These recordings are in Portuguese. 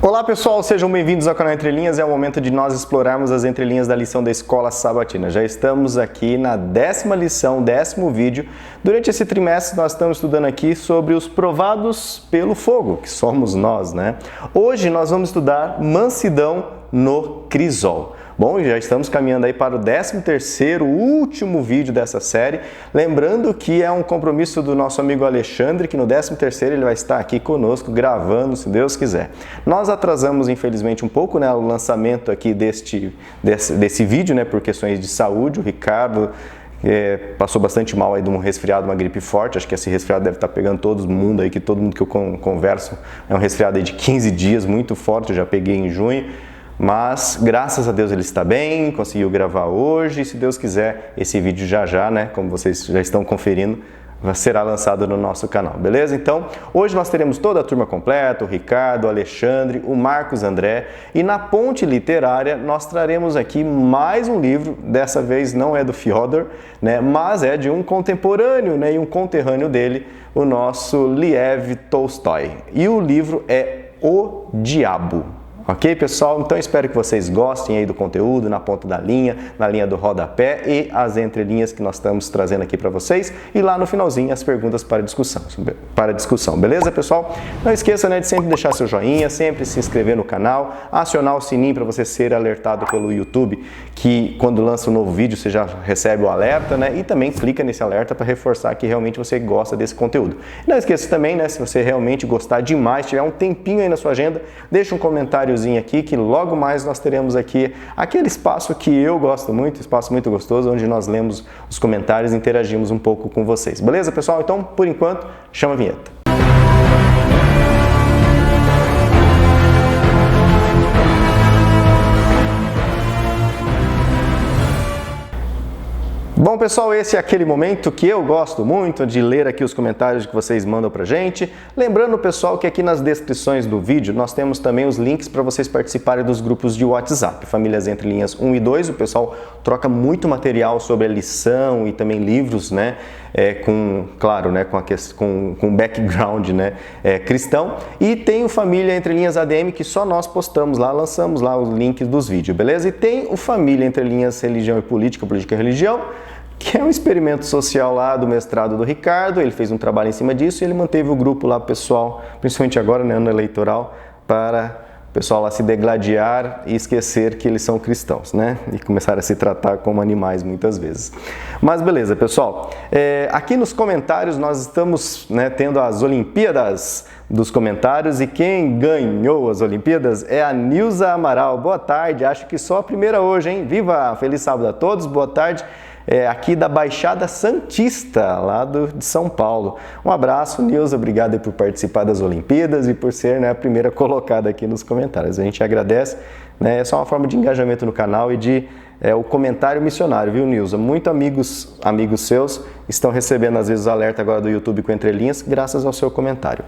Olá pessoal, sejam bem-vindos ao canal Entre Linhas. É o momento de nós explorarmos as entrelinhas da lição da Escola Sabatina. Já estamos aqui na 10ª lição, 10º vídeo. Durante esse trimestre nós estamos estudando aqui sobre os provados pelo fogo, que somos nós, né? Hoje nós vamos estudar mansidão no crisol. Bom, já estamos caminhando aí para o 13º, último vídeo dessa série. Lembrando que é um compromisso do nosso amigo Alexandre, que no 13º ele vai estar aqui conosco gravando, se Deus quiser. Nós atrasamos, infelizmente, um pouco, né, o lançamento aqui desse vídeo, né, por questões de saúde. O Ricardo passou bastante mal aí de um resfriado, uma gripe forte. Acho que esse resfriado deve estar pegando todo mundo aí, que todo mundo que eu converso é um resfriado aí de 15 dias, muito forte. Eu já peguei em junho. Mas, graças a Deus, ele está bem, conseguiu gravar hoje. E se Deus quiser, esse vídeo já, né, como vocês já estão conferindo, será lançado no nosso canal, beleza? Então, hoje nós teremos toda a turma completa, o Ricardo, o Alexandre, o Marcos André. E na ponte literária, nós traremos aqui mais um livro. Dessa vez não é do Fyodor, né, mas é de um contemporâneo, né, e um conterrâneo dele, o nosso Lev Tolstói. E o livro é O Diabo. Ok, pessoal? Então espero que vocês gostem aí do conteúdo na ponta da linha, na linha do rodapé e as entrelinhas que nós estamos trazendo aqui para vocês. E lá no finalzinho as perguntas para discussão, beleza, pessoal? Não esqueça, né, de sempre deixar seu joinha, sempre se inscrever no canal, acionar o sininho para você ser alertado pelo YouTube, que quando lança um novo vídeo você já recebe o alerta, né? E também clica nesse alerta para reforçar que realmente você gosta desse conteúdo. Não esqueça também, né, se você realmente gostar demais, tiver um tempinho aí na sua agenda, deixa um comentário aqui, que logo mais nós teremos aqui aquele espaço que eu gosto muito, espaço muito gostoso, onde nós lemos os comentários e interagimos um pouco com vocês. Beleza, pessoal? Então, por enquanto, chama a vinheta. Bom, pessoal, esse é aquele momento que eu gosto muito de ler aqui os comentários que vocês mandam pra gente. Lembrando, pessoal, que aqui nas descrições do vídeo nós temos também os links para vocês participarem dos grupos de WhatsApp, Famílias Entre Linhas 1 e 2. O pessoal troca muito material sobre a lição e também livros, né? Claro, né, com background, né, cristão. E tem o Família Entre Linhas ADM, que só nós postamos lá, lançamos lá os links dos vídeos, beleza? E tem o Família Entre Linhas Religião e Política, Política e Religião, que é um experimento social lá do mestrado do Ricardo. Ele fez um trabalho em cima disso e ele manteve o grupo lá, pessoal, principalmente agora, né, ano eleitoral, para o pessoal lá se degladiar e esquecer que eles são cristãos, né? E começar a se tratar como animais muitas vezes. Mas beleza, pessoal. Aqui nos comentários nós estamos, né, tendo as Olimpíadas dos comentários, e quem ganhou as Olimpíadas é a Nilza Amaral. Boa tarde, acho que só a primeira hoje, hein? Viva! Feliz sábado a todos, boa tarde. Aqui da Baixada Santista, lá de São Paulo. Um abraço, Nilza, obrigado por participar das Olimpíadas e por ser, né, a primeira colocada aqui nos comentários. A gente agradece, né, é só uma forma de engajamento no canal e de o comentário missionário, viu, Nilza? Muitos amigos seus estão recebendo às vezes o alerta agora do YouTube com entrelinhas, graças ao seu comentário.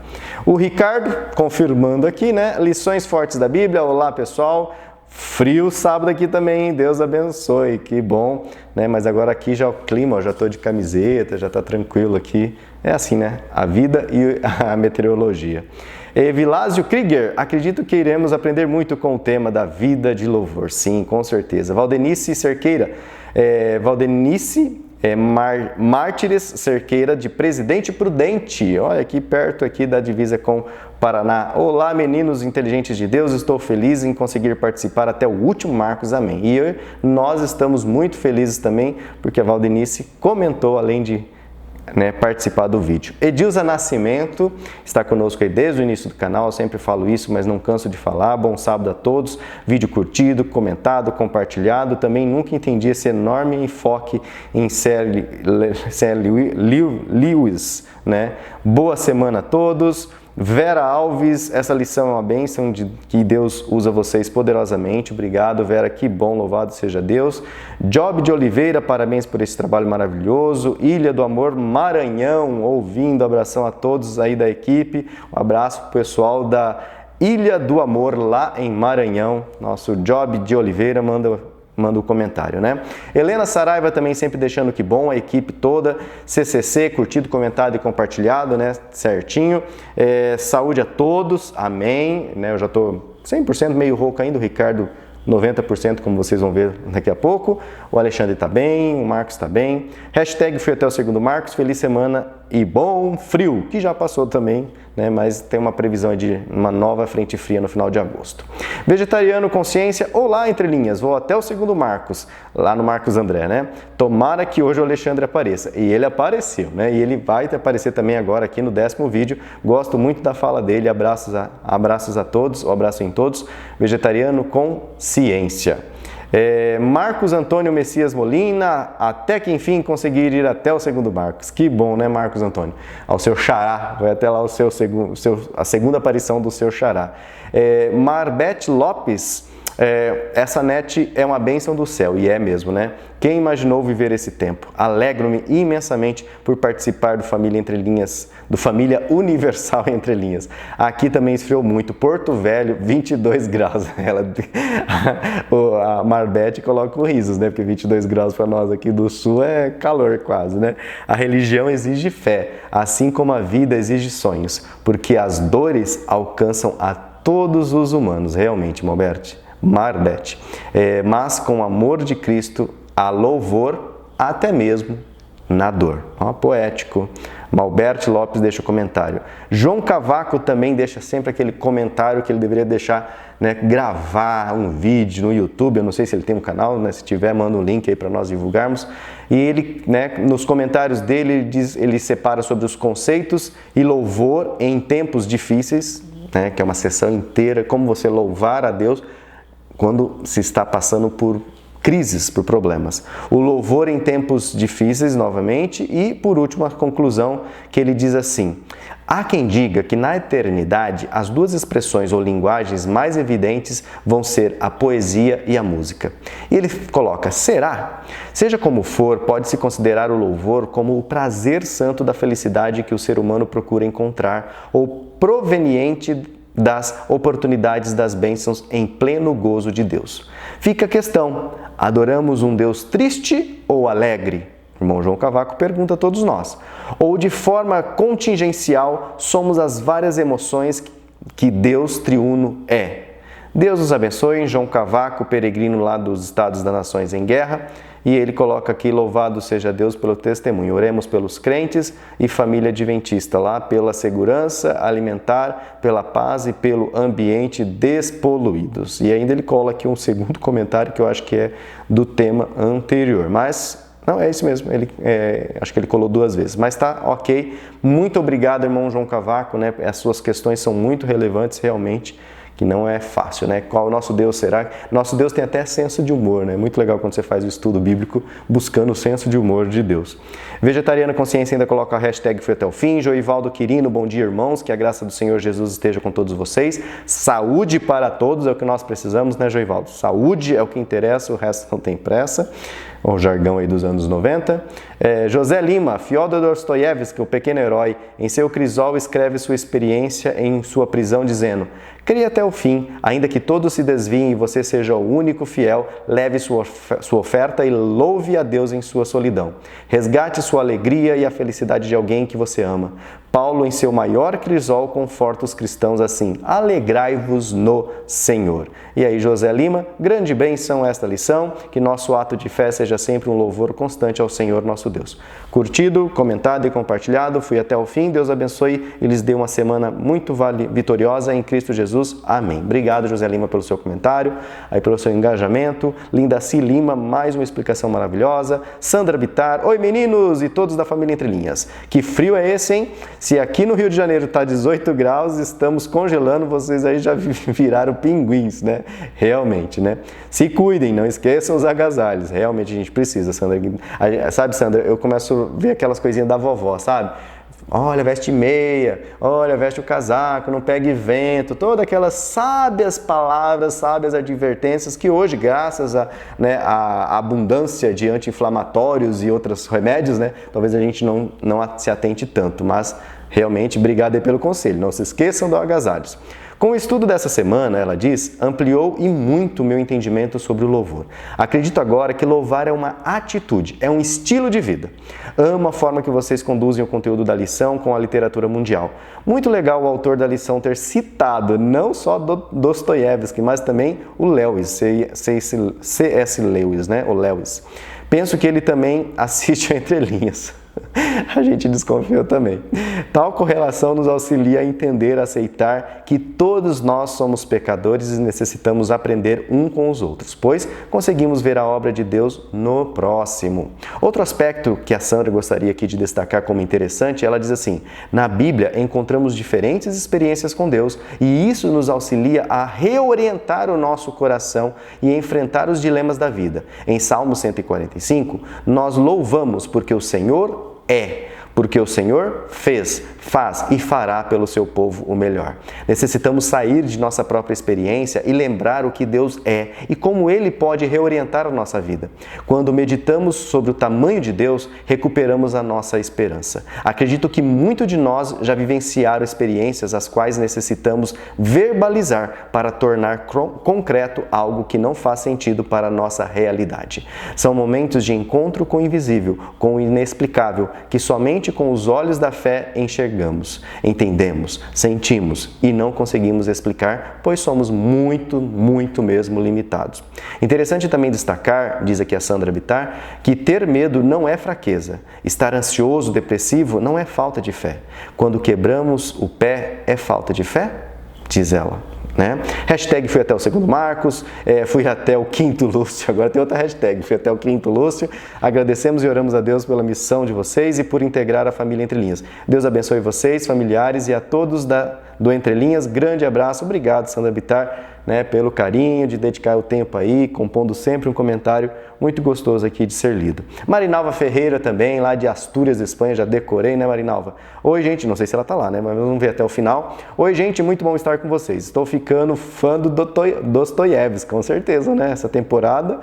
O Ricardo, confirmando aqui, né, lições fortes da Bíblia. Olá, pessoal. Frio sábado aqui também, hein? Deus abençoe, que bom, né? Mas agora aqui já o clima, ó, já tô de camiseta, já tá tranquilo aqui. É assim, né? A vida e a meteorologia. Vilásio Krieger, acredito que iremos aprender muito com o tema da vida de louvor. Sim, com certeza. Valdenice Cerqueira, Mártires Cerqueira, de Presidente Prudente, olha aqui perto aqui da divisa com Paraná. Olá, meninos inteligentes de Deus, estou feliz em conseguir participar até o último, Marcos, amém. E nós estamos muito felizes também, porque a Valdenice comentou, além de, né, participar do vídeo. Edilza Nascimento está conosco aí desde o início do canal, eu sempre falo isso, mas não canso de falar. Bom sábado a todos, vídeo curtido, comentado, compartilhado. Também nunca entendi esse enorme enfoque em C.S. Lewis, né? Boa semana a todos. Vera Alves, essa lição é uma bênção, que Deus usa vocês poderosamente. Obrigado, Vera, que bom, louvado seja Deus. Job de Oliveira, parabéns por esse trabalho maravilhoso. Ilha do Amor, Maranhão, ouvindo, abração a todos aí da equipe. Um abraço pro pessoal da Ilha do Amor, lá em Maranhão. Nosso Job de Oliveira manda manda o comentário, né? Helena Saraiva também sempre deixando que bom, a equipe toda, CCC, curtido, comentado e compartilhado, né? Certinho. Saúde a todos, amém, né? Eu já tô 100% meio rouco ainda, o Ricardo 90%, como vocês vão ver daqui a pouco. O Alexandre está bem, o Marcos está bem. Hashtag fui até o segundo Marcos, feliz semana e bom frio, que já passou também, né? Mas tem uma previsão de uma nova frente fria no final de agosto. Vegetariano Consciência, olá entre linhas, vou até o segundo Marcos, lá no Marcos André, né? Tomara que hoje o Alexandre apareça. E ele apareceu, né? E ele vai aparecer também agora aqui no 10º vídeo. Gosto muito da fala dele, abraços a todos, um abraço em todos. Vegetariano Consciência. Marcos Antônio Messias Molina, até que enfim conseguir ir até o segundo Marcos. Que bom, né, Marcos Antônio? Ao seu xará, vai até lá a segunda aparição do seu xará. Marbete Lopes, essa net é uma bênção do céu, e é mesmo, né? Quem imaginou viver esse tempo? Alegro-me imensamente por participar do Família Entre Linhas, do Família Universal Entre Linhas. Aqui também esfriou muito, Porto Velho, 22 graus. A Marbete coloca o risos, né? Porque 22 graus para nós aqui do sul é calor quase, né? A religião exige fé, assim como a vida exige sonhos, porque as dores alcançam a todos os humanos, realmente, Marbete. Mas com o amor de Cristo, há louvor até mesmo na dor. Poético. Malbert Lopes deixa o comentário. João Cavaco também deixa sempre aquele comentário que ele deveria deixar, né, gravar um vídeo no YouTube. Eu não sei se ele tem um canal, né? Se tiver, manda um link aí para nós divulgarmos. E ele, né, nos comentários dele, ele separa sobre os conceitos e louvor em tempos difíceis, né, que é uma sessão inteira, como você louvar a Deus quando se está passando por crises, por problemas. O louvor em tempos difíceis, novamente, e por último a conclusão que ele diz assim: há quem diga que na eternidade as duas expressões ou linguagens mais evidentes vão ser a poesia e a música. E ele coloca: será? Seja como for, pode-se considerar o louvor como o prazer santo da felicidade que o ser humano procura encontrar, ou proveniente das oportunidades das bênçãos em pleno gozo de Deus. Fica a questão: adoramos um Deus triste ou alegre? O irmão João Cavaco pergunta a todos nós. Ou de forma contingencial, somos as várias emoções que Deus triuno é? Deus os abençoe. João Cavaco, peregrino lá dos Estados das Nações em Guerra. E ele coloca aqui: louvado seja Deus pelo testemunho. Oremos pelos crentes e família adventista lá, pela segurança alimentar, pela paz e pelo ambiente despoluídos. E ainda ele coloca aqui um segundo comentário que eu acho que é do tema anterior. Mas não, é isso mesmo, acho que ele colou duas vezes, mas tá ok. Muito obrigado, irmão João Cavaco, né? As suas questões são muito relevantes realmente, que não é fácil, né? Qual o nosso Deus será? Nosso Deus tem até senso de humor, né? Muito legal quando você faz o estudo bíblico buscando o senso de humor de Deus. Vegetariano Consciência ainda coloca a hashtag foi até o fim. Joivaldo Quirino, bom dia, irmãos, que a graça do Senhor Jesus esteja com todos vocês. Saúde para todos é o que nós precisamos, né, Joivaldo? Saúde é o que interessa, o resto não tem pressa. O jargão aí dos anos 90. José Lima, Fyodor Dostoiévski, o pequeno herói, em seu Crisol escreve sua experiência em sua prisão dizendo: crie até o fim, ainda que todos se desviem e você seja o único fiel, leve sua oferta e louve a Deus em sua solidão. Resgate sua alegria e a felicidade de alguém que você ama. Paulo, em seu maior crisol, conforta os cristãos assim: alegrai-vos no Senhor. E aí, José Lima, grande bênção esta lição, que nosso ato de fé seja sempre um louvor constante ao Senhor nosso Deus. Curtido, comentado e compartilhado, fui até o fim, Deus abençoe e lhes dê uma semana muito vitoriosa em Cristo Jesus. Amém. Obrigado, José Lima, pelo seu comentário, aí pelo seu engajamento. Lindaci Lima, mais uma explicação maravilhosa. Sandra Bitar, oi meninos e todos da família Entre Linhas. Que frio é esse, hein? Se aqui no Rio de Janeiro está 18 graus, estamos congelando, vocês aí já viraram pinguins, né? Realmente, né? Se cuidem, não esqueçam os agasalhos. Realmente a gente precisa, Sandra. Sabe, Sandra, eu começo a ver aquelas coisinhas da vovó, sabe? Olha, veste meia, olha, veste o casaco, não pegue vento, todas aquelas sábias palavras, sábias advertências que hoje, graças à abundância de anti-inflamatórios e outros remédios, né, talvez a gente não se atente tanto, mas realmente, obrigado aí pelo conselho, não se esqueçam do agasalhos. Com o estudo dessa semana, ela diz, ampliou e muito o meu entendimento sobre o louvor. Acredito agora que louvar é uma atitude, é um estilo de vida. Amo a forma que vocês conduzem o conteúdo da lição com a literatura mundial. Muito legal o autor da lição ter citado não só Dostoiévski, mas também o Lewis, C.S. Lewis, né? O Lewis. Penso que ele também assiste a Entre Linhas. A gente desconfiou também. Tal correlação nos auxilia a entender, a aceitar que todos nós somos pecadores e necessitamos aprender um com os outros, pois conseguimos ver a obra de Deus no próximo. Outro aspecto que a Sandra gostaria aqui de destacar como interessante, ela diz assim, na Bíblia encontramos diferentes experiências com Deus e isso nos auxilia a reorientar o nosso coração e enfrentar os dilemas da vida. Em Salmo 145, nós louvamos porque o Senhor porque o Senhor fez, faz e fará pelo seu povo o melhor. Necessitamos sair de nossa própria experiência e lembrar o que Deus é e como Ele pode reorientar a nossa vida. Quando meditamos sobre o tamanho de Deus, recuperamos a nossa esperança. Acredito que muito de nós já vivenciaram experiências as quais necessitamos verbalizar para tornar concreto algo que não faz sentido para a nossa realidade. São momentos de encontro com o invisível, com o inexplicável, que somente com os olhos da fé enxergamos, entendemos, sentimos e não conseguimos explicar, pois somos muito mesmo limitados. Interessante também destacar, diz aqui a Sandra Bittar, que ter medo não é fraqueza. Estar ansioso, depressivo não é falta de fé. Quando quebramos o pé, é falta de fé? Diz ela. Né? Hashtag fui até o segundo Marcos, fui até o quinto Lúcio, agora tem outra hashtag, fui até o quinto Lúcio. Agradecemos e oramos a Deus pela missão de vocês e por integrar a família Entre Linhas. Deus abençoe vocês, familiares e a todos do Entre Linhas. Grande abraço, obrigado Sandra Bittar, né, pelo carinho de dedicar o tempo aí, compondo sempre um comentário muito gostoso aqui de ser lido. Marinalva Ferreira também, lá de Astúrias, Espanha, já decorei, né Marinalva? Oi gente, não sei se ela tá lá, né, mas vamos ver até o final. Oi gente, muito bom estar com vocês. Estou ficando fã do Dostoiévski, com certeza, né, essa temporada.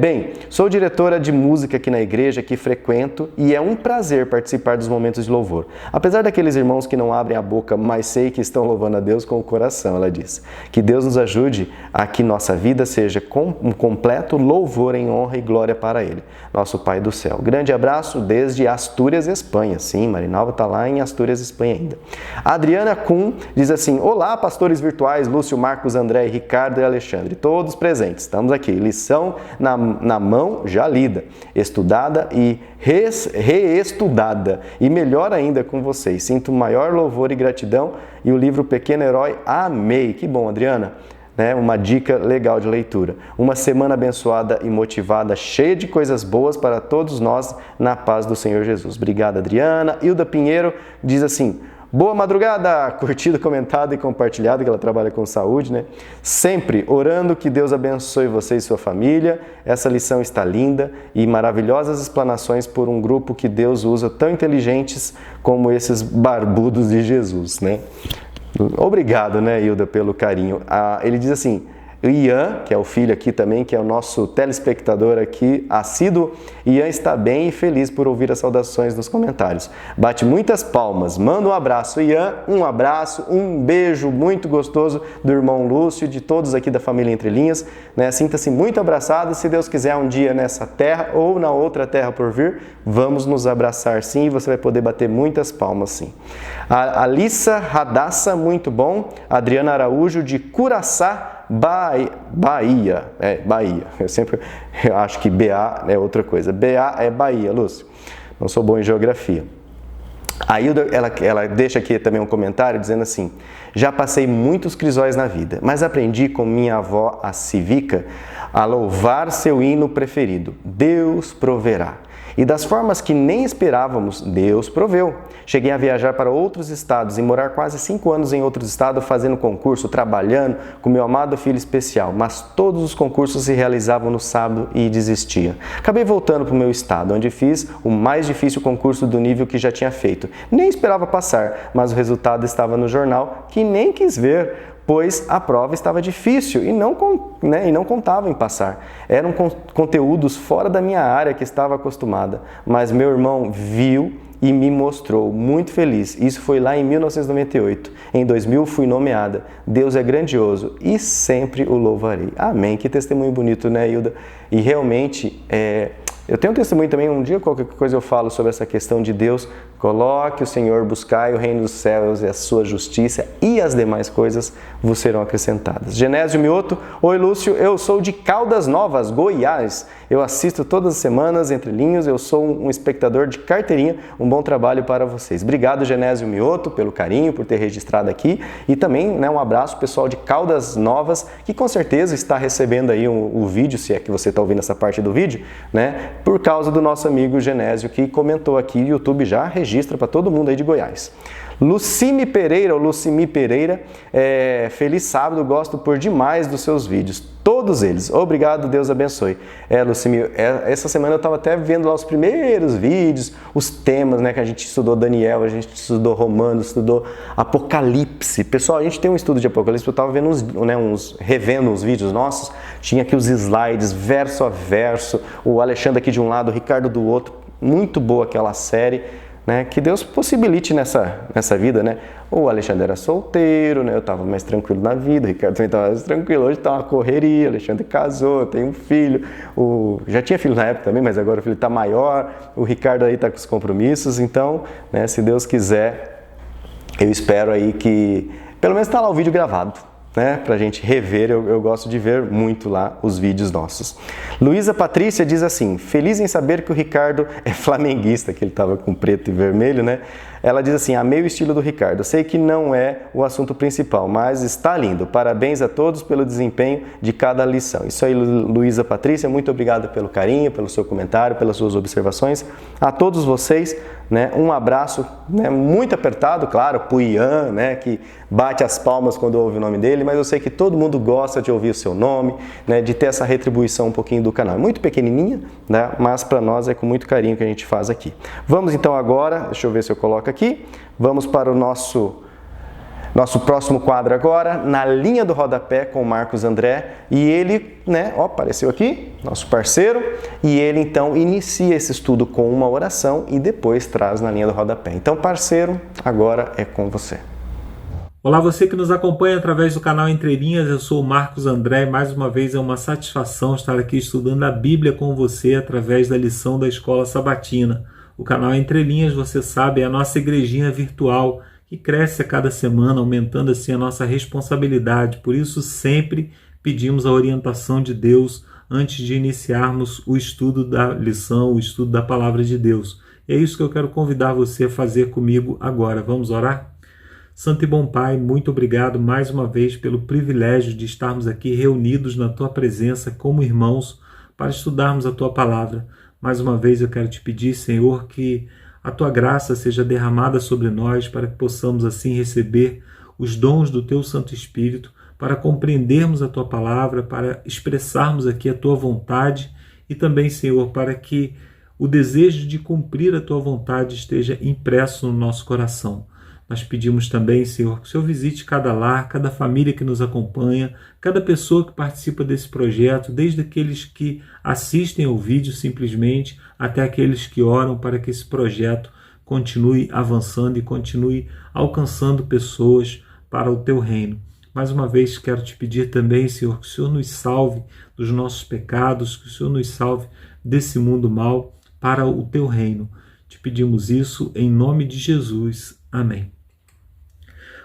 Bem, sou diretora de música aqui na igreja que frequento e é um prazer participar dos momentos de louvor. Apesar daqueles irmãos que não abrem a boca, mas sei que estão louvando a Deus com o coração, ela diz. Que Deus nos ajude a que nossa vida seja um completo louvor em honra e glória para Ele, nosso Pai do céu. Grande abraço desde Astúrias, Espanha. Sim, Marinalva está lá em Astúrias, Espanha ainda. A Adriana Kuhn diz assim, olá pastores virtuais, Lúcio, Marcos, André, Ricardo e Alexandre, todos presentes. Estamos aqui, lição na mão já lida, estudada e reestudada e melhor ainda com vocês. Sinto maior louvor e gratidão e o livro Pequeno Herói, amei. Que bom, Adriana. Uma dica legal de leitura. Uma semana abençoada e motivada, cheia de coisas boas para todos nós, na paz do Senhor Jesus. Obrigada, Adriana. Hilda Pinheiro diz assim, boa madrugada, curtido, comentado e compartilhado, que ela trabalha com saúde, né? Sempre orando que Deus abençoe você e sua família. Essa lição está linda e maravilhosas explanações por um grupo que Deus usa tão inteligentes como esses barbudos de Jesus, né? Obrigado, né, Hilda, pelo carinho. Ele diz assim, o Ian, que é o filho aqui também, que é o nosso telespectador aqui, assíduo, Ian está bem e feliz por ouvir as saudações nos comentários. Bate muitas palmas, manda um abraço, Ian, um abraço, um beijo muito gostoso do irmão Lúcio e de todos aqui da família Entre Linhas, né? Sinta-se muito abraçado, se Deus quiser um dia nessa terra ou na outra terra por vir, vamos nos abraçar sim e você vai poder bater muitas palmas sim. A Alissa Radassa, muito bom, Adriana Araújo de Curaçá, Bahia, Bahia, eu acho que BA é outra coisa, BA é Bahia, Lúcio, não sou bom em geografia. A Hilda, ela deixa aqui também um comentário dizendo assim, já passei muitos crisóis na vida, mas aprendi com minha avó, a Civica, a louvar seu hino preferido, Deus proverá. E das formas que nem esperávamos, Deus proveu. Cheguei a viajar para outros estados e morar quase 5 anos em outros estados, fazendo concurso, trabalhando com meu amado filho especial. Mas todos os concursos se realizavam no sábado e desistia. Acabei voltando para o meu estado, onde fiz o mais difícil concurso do nível que já tinha feito. Nem esperava passar, mas o resultado estava no jornal, que nem quis ver, pois a prova estava difícil e não contava em passar. Eram conteúdos fora da minha área que estava acostumada, mas meu irmão viu e me mostrou muito feliz. Isso foi lá em 1998. Em 2000 fui nomeada. Deus é grandioso e sempre o louvarei. Amém. Que testemunho bonito, né, Hilda? E realmente, eu tenho um testemunho também, um dia qualquer coisa eu falo sobre essa questão de Deus. Coloque o Senhor, buscai o reino dos céus e a sua justiça, e as demais coisas vos serão acrescentadas. Genésio Mioto: oi Lúcio, eu sou de Caldas Novas, Goiás. Eu assisto todas as semanas, Entre Linhas, eu sou um espectador de carteirinha. Um bom trabalho para vocês. Obrigado, Genésio Mioto, pelo carinho, por ter registrado aqui. E também, né, um abraço pessoal de Caldas Novas, que com certeza está recebendo aí o vídeo, se é que você está ouvindo essa parte do vídeo, né, por causa do nosso amigo Genésio, que comentou aqui. O YouTube já registra para todo mundo aí de Goiás. Lucimi Pereira, ou Lucimi Pereira, feliz sábado, gosto por demais dos seus vídeos, todos eles. Obrigado, Deus abençoe. Lucimi, essa semana eu estava até vendo lá os primeiros vídeos, os temas, né, que a gente estudou Daniel, a gente estudou Romanos, estudou Apocalipse. Pessoal, a gente tem um estudo de Apocalipse, eu estava vendo revendo os vídeos nossos, tinha aqui os slides, verso a verso, o Alexandre aqui de um lado, o Ricardo do outro, muito boa aquela série. Né, que Deus possibilite nessa vida, né? O Alexandre era solteiro, né? Eu estava mais tranquilo na vida, o Ricardo também estava mais tranquilo. Hoje está uma correria, o Alexandre casou, tem um filho, já tinha filho na época também, mas agora o filho está maior, o Ricardo aí está com os compromissos, então, né, se Deus quiser, eu espero aí que, pelo menos está lá o vídeo gravado, né, pra gente rever. Eu gosto de ver muito lá os vídeos nossos. Luísa Patrícia diz assim: feliz em saber que o Ricardo é flamenguista, que ele estava com preto e vermelho, né? Ela diz assim: amei o estilo do Ricardo. Sei que não é o assunto principal, mas está lindo. Parabéns a todos pelo desempenho de cada lição. Isso aí, Luísa Patrícia, muito obrigado pelo carinho, pelo seu comentário, pelas suas observações. A todos vocês, né, um abraço, né, muito apertado, claro, pro Ian, né, que bate as palmas quando ouve o nome dele, mas eu sei que todo mundo gosta de ouvir o seu nome, né, de ter essa retribuição um pouquinho do canal. É muito pequenininha, né, mas para nós é com muito carinho que a gente faz aqui. Vamos então agora, deixa eu ver se eu coloco aqui, vamos para o nosso próximo quadro agora, na linha do rodapé com o Marcos André, e ele, né, apareceu aqui, nosso parceiro, e ele então inicia esse estudo com uma oração e depois traz na linha do rodapé. Então, parceiro, agora é com você. Olá, você que nos acompanha através do canal Entre Linhas, eu sou o Marcos André e mais uma vez é uma satisfação estar aqui estudando a Bíblia com você através da lição da Escola Sabatina. O canal Entre Linhas, você sabe, é a nossa igrejinha virtual que cresce a cada semana, aumentando assim a nossa responsabilidade. Por isso, sempre pedimos a orientação de Deus antes de iniciarmos o estudo da lição, o estudo da Palavra de Deus. E é isso que eu quero convidar você a fazer comigo agora. Vamos orar? Santo e bom Pai, muito obrigado mais uma vez pelo privilégio de estarmos aqui reunidos na Tua presença como irmãos para estudarmos a Tua Palavra. Mais uma vez eu quero te pedir, Senhor, que a Tua graça seja derramada sobre nós para que possamos assim receber os dons do Teu Santo Espírito, para compreendermos a Tua Palavra, para expressarmos aqui a Tua vontade e também, Senhor, para que o desejo de cumprir a Tua vontade esteja impresso no nosso coração. Nós pedimos também, Senhor, que o Senhor visite cada lar, cada família que nos acompanha, cada pessoa que participa desse projeto, desde aqueles que assistem ao vídeo simplesmente, até aqueles que oram para que esse projeto continue avançando e continue alcançando pessoas para o Teu reino. Mais uma vez quero te pedir também, Senhor, que o Senhor nos salve dos nossos pecados, que o Senhor nos salve desse mundo mal para o Teu reino. Te pedimos isso em nome de Jesus. Amém.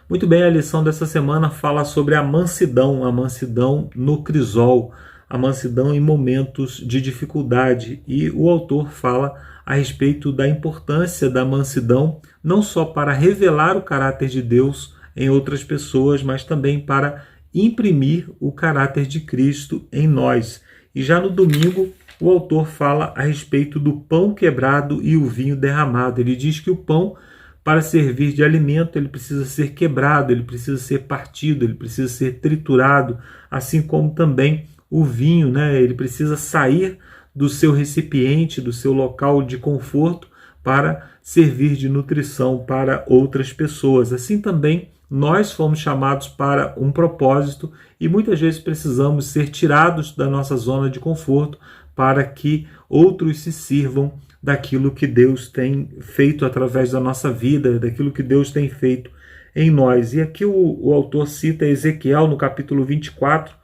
Muito bem, a lição dessa semana fala sobre a mansidão no crisol, a mansidão em momentos de dificuldade. E o autor fala a respeito da importância da mansidão, não só para revelar o caráter de Deus em outras pessoas, mas também para imprimir o caráter de Cristo em nós. E já no domingo, o autor fala a respeito do pão quebrado e o vinho derramado. Ele diz que o pão, para servir de alimento, ele precisa ser quebrado, ele precisa ser partido, ele precisa ser triturado, assim como também o vinho, né? Ele precisa sair do seu recipiente, do seu local de conforto, para servir de nutrição para outras pessoas. Assim também nós fomos chamados para um propósito e muitas vezes precisamos ser tirados da nossa zona de conforto para que outros se sirvam daquilo que Deus tem feito através da nossa vida, daquilo que Deus tem feito em nós. E aqui o autor cita Ezequiel no capítulo 24,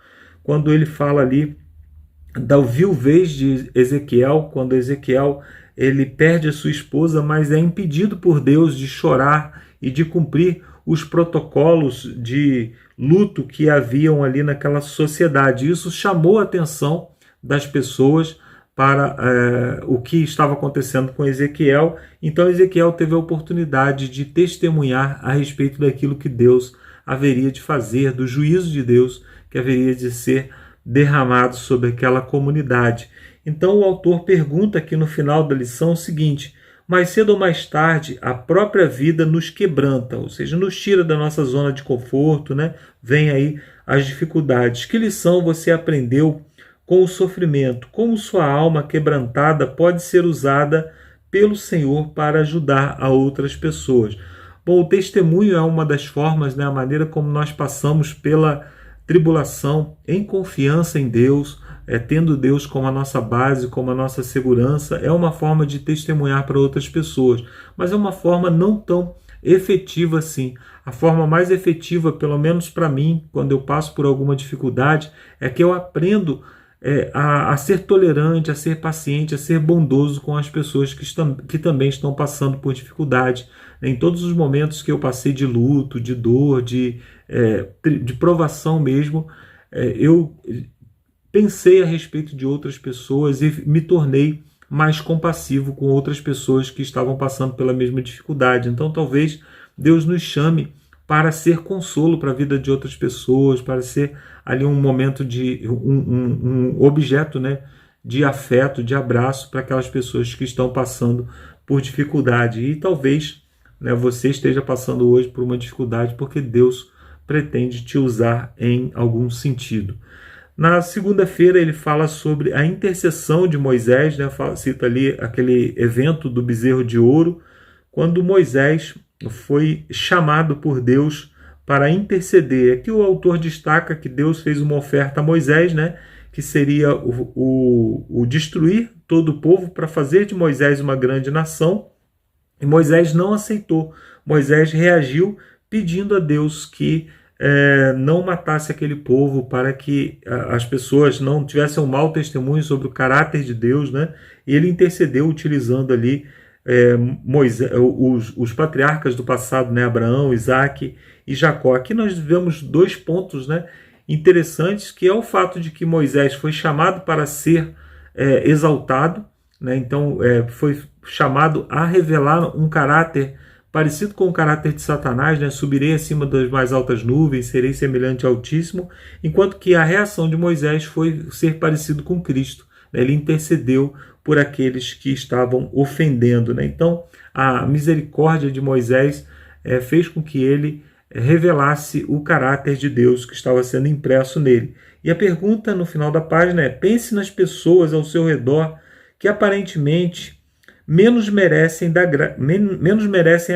quando ele fala ali da viuvez de Ezequiel, quando Ezequiel ele perde a sua esposa, mas é impedido por Deus de chorar e de cumprir os protocolos de luto que haviam ali naquela sociedade. Isso chamou a atenção das pessoas para o que estava acontecendo com Ezequiel. Então Ezequiel teve a oportunidade de testemunhar a respeito daquilo que Deus haveria de fazer, do juízo de Deus que haveria de ser derramado sobre aquela comunidade. Então o autor pergunta aqui no final da lição o seguinte: mais cedo ou mais tarde a própria vida nos quebranta, ou seja, nos tira da nossa zona de conforto, né? Vem aí as dificuldades. Que lição você aprendeu com o sofrimento? Como sua alma quebrantada pode ser usada pelo Senhor para ajudar a outras pessoas? Bom, o testemunho é uma das formas, né? A maneira como nós passamos pela tribulação em confiança em Deus, tendo Deus como a nossa base, como a nossa segurança, é uma forma de testemunhar para outras pessoas, mas é uma forma não tão efetiva assim. A forma mais efetiva, pelo menos para mim, quando eu passo por alguma dificuldade, é que eu aprendo a ser tolerante, a ser paciente, a ser bondoso com as pessoas que também estão passando por dificuldade. Em todos os momentos que eu passei de luto, de dor, de provação mesmo, eu pensei a respeito de outras pessoas e me tornei mais compassivo com outras pessoas que estavam passando pela mesma dificuldade. Então talvez Deus nos chame para ser consolo para a vida de outras pessoas, para ser ali um momento de um objeto, né, de afeto, de abraço para aquelas pessoas que estão passando por dificuldade. E talvez, né, você esteja passando hoje por uma dificuldade porque Deus pretende te usar em algum sentido. Na segunda-feira ele fala sobre a intercessão de Moisés, né? Cita ali aquele evento do bezerro de ouro, quando Moisés foi chamado por Deus para interceder. Aqui o autor destaca que Deus fez uma oferta a Moisés, né? Que seria o destruir todo o povo para fazer de Moisés uma grande nação, e Moisés não aceitou. Moisés reagiu pedindo a Deus que não matasse aquele povo, para que as pessoas não tivessem um mau testemunho sobre o caráter de Deus, né? E ele intercedeu utilizando ali Moisés, os patriarcas do passado, né? Abraão, Isaac e Jacó. Aqui nós vemos dois pontos, né, interessantes, que é o fato de que Moisés foi chamado para ser exaltado, né? Então foi chamado a revelar um caráter parecido com o caráter de Satanás, né? Subirei acima das mais altas nuvens, serei semelhante ao Altíssimo, enquanto que a reação de Moisés foi ser parecido com Cristo, né? Ele intercedeu por aqueles que estavam ofendendo, né? Então, a misericórdia de Moisés fez com que ele revelasse o caráter de Deus que estava sendo impresso nele. E a pergunta no final da página é: pense nas pessoas ao seu redor que aparentemente menos merecem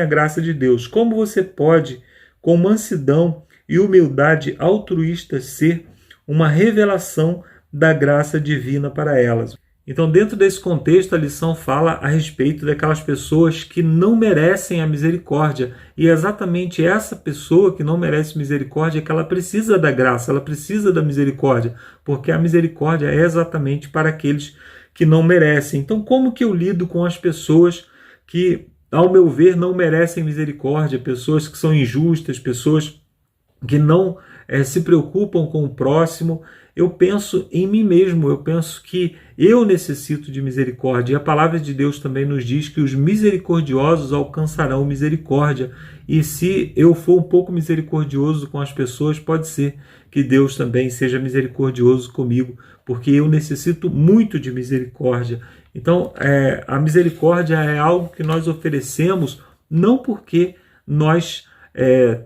a graça de Deus. Como você pode, com mansidão e humildade altruísta, ser uma revelação da graça divina para elas? Então, dentro desse contexto, a lição fala a respeito daquelas pessoas que não merecem a misericórdia. E é exatamente essa pessoa que não merece misericórdia que ela precisa da graça, ela precisa da misericórdia, porque a misericórdia é exatamente para aqueles que não merecem. Então, como que eu lido com as pessoas que, ao meu ver, não merecem misericórdia, pessoas que são injustas, pessoas que não se preocupam com o próximo? Eu penso em mim mesmo, eu penso que eu necessito de misericórdia. E a palavra de Deus também nos diz que os misericordiosos alcançarão misericórdia. E se eu for um pouco misericordioso com as pessoas, pode ser que Deus também seja misericordioso comigo, porque eu necessito muito de misericórdia. Então, a misericórdia é algo que nós oferecemos não porque nós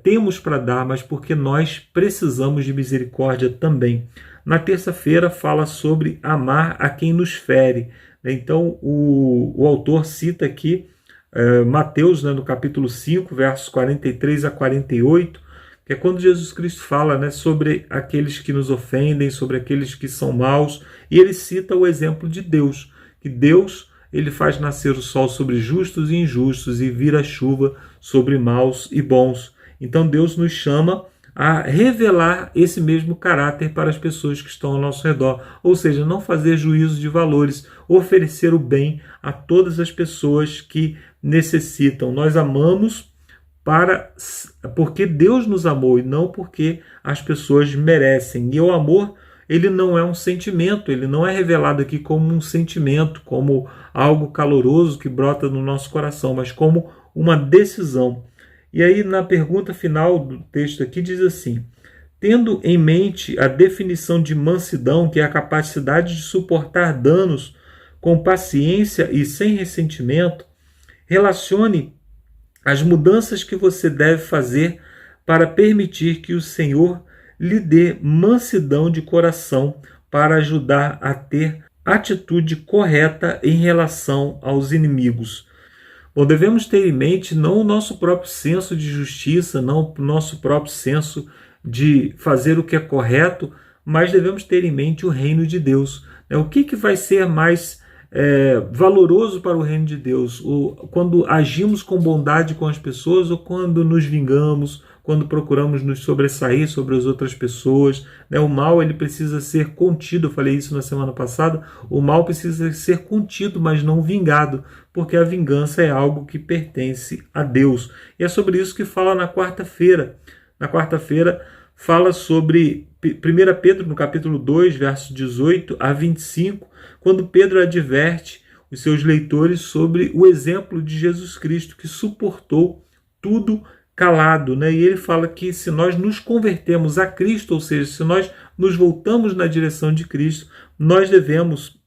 temos para dar, mas porque nós precisamos de misericórdia também. Na terça-feira fala sobre amar a quem nos fere. Então o autor cita aqui Mateus, né, no capítulo 5, versos 43 a 48, que é quando Jesus Cristo fala, né, sobre aqueles que nos ofendem, sobre aqueles que são maus, e ele cita o exemplo de Deus, que Deus ele faz nascer o sol sobre justos e injustos e vira chuva sobre maus e bons. Então Deus nos chama a revelar esse mesmo caráter para as pessoas que estão ao nosso redor, ou seja, não fazer juízo de valores, oferecer o bem a todas as pessoas que necessitam. Nós amamos porque Deus nos amou e não porque as pessoas merecem. E o amor, ele não é um sentimento, ele não é revelado aqui como um sentimento, como algo caloroso que brota no nosso coração, mas como uma decisão. E aí, na pergunta final do texto aqui, diz assim: tendo em mente a definição de mansidão, que é a capacidade de suportar danos com paciência e sem ressentimento, relacione as mudanças que você deve fazer para permitir que o Senhor lhe dê mansidão de coração para ajudar a ter atitude correta em relação aos inimigos. Bom, devemos ter em mente não o nosso próprio senso de justiça, não o nosso próprio senso de fazer o que é correto, mas devemos ter em mente o reino de Deus. O que vai ser mais valoroso para o reino de Deus? Quando agimos com bondade com as pessoas ou quando nos vingamos, quando procuramos nos sobressair sobre as outras pessoas? O mal, ele precisa ser contido. Eu falei isso na semana passada. O mal precisa ser contido, mas não vingado, porque a vingança é algo que pertence a Deus. E é sobre isso que fala na quarta-feira. Na quarta-feira fala sobre 1 Pedro, no capítulo 2, versos 18 a 25, quando Pedro adverte os seus leitores sobre o exemplo de Jesus Cristo, que suportou tudo calado, E ele fala que se nós nos convertemos a Cristo, ou seja, se nós nos voltamos na direção de Cristo, nós devemos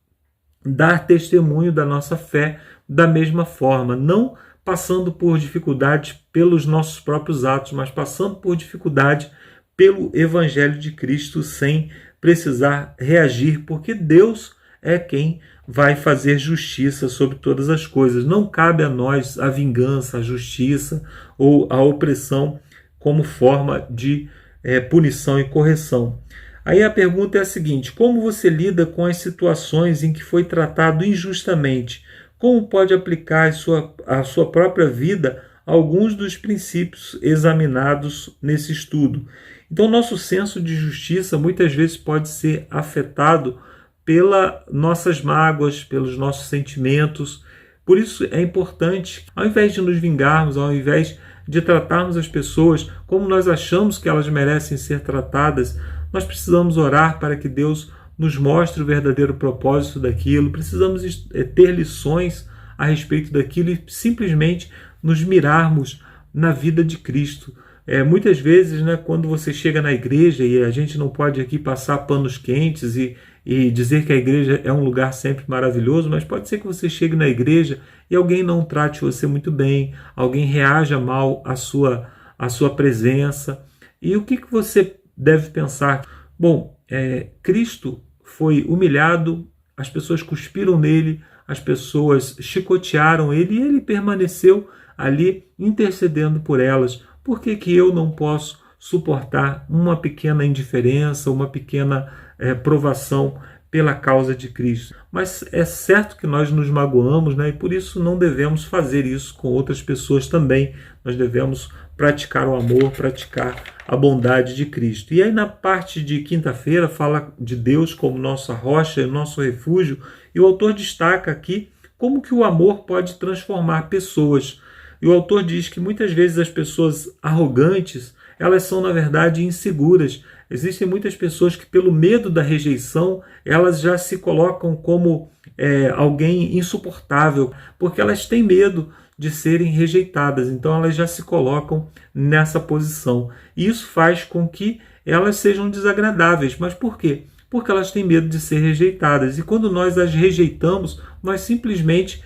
dar testemunho da nossa fé da mesma forma, não passando por dificuldades pelos nossos próprios atos, mas passando por dificuldade pelo Evangelho de Cristo sem precisar reagir, porque Deus é quem vai fazer justiça sobre todas as coisas. Não cabe a nós a vingança, a justiça ou a opressão como forma de punição e correção. Aí a pergunta é a seguinte: como você lida com as situações em que foi tratado injustamente? Como pode aplicar à sua própria vida alguns dos princípios examinados nesse estudo? Então, nosso senso de justiça muitas vezes pode ser afetado pelas nossas mágoas, pelos nossos sentimentos. Por isso é importante, ao invés de nos vingarmos, ao invés de tratarmos as pessoas como nós achamos que elas merecem ser tratadas, nós precisamos orar para que Deus nos mostre o verdadeiro propósito daquilo. Precisamos ter lições a respeito daquilo e simplesmente nos mirarmos na vida de Cristo. Muitas vezes, quando você chega na igreja, e a gente não pode aqui passar panos quentes e dizer que a igreja é um lugar sempre maravilhoso, mas pode ser que você chegue na igreja e alguém não trate você muito bem, alguém reaja mal à sua presença. E o que você deve pensar? Bom, Cristo foi humilhado, as pessoas cuspiram nele, as pessoas chicotearam ele e ele permaneceu ali intercedendo por elas. Por que eu não posso suportar uma pequena indiferença, uma pequena provação pela causa de Cristo? Mas é certo que nós nos magoamos, e por isso não devemos fazer isso com outras pessoas também. Nós devemos praticar o amor, praticar a bondade de Cristo. E aí na parte de quinta-feira fala de Deus como nossa rocha, nosso refúgio, e o autor destaca aqui como que o amor pode transformar pessoas. E o autor diz que muitas vezes as pessoas arrogantes, elas são na verdade inseguras. Existem muitas pessoas que pelo medo da rejeição, elas já se colocam como alguém insuportável, porque elas têm medo de serem rejeitadas. Então elas já se colocam nessa posição. E isso faz com que elas sejam desagradáveis. Mas por quê? Porque elas têm medo de ser rejeitadas. E quando nós as rejeitamos, nós simplesmente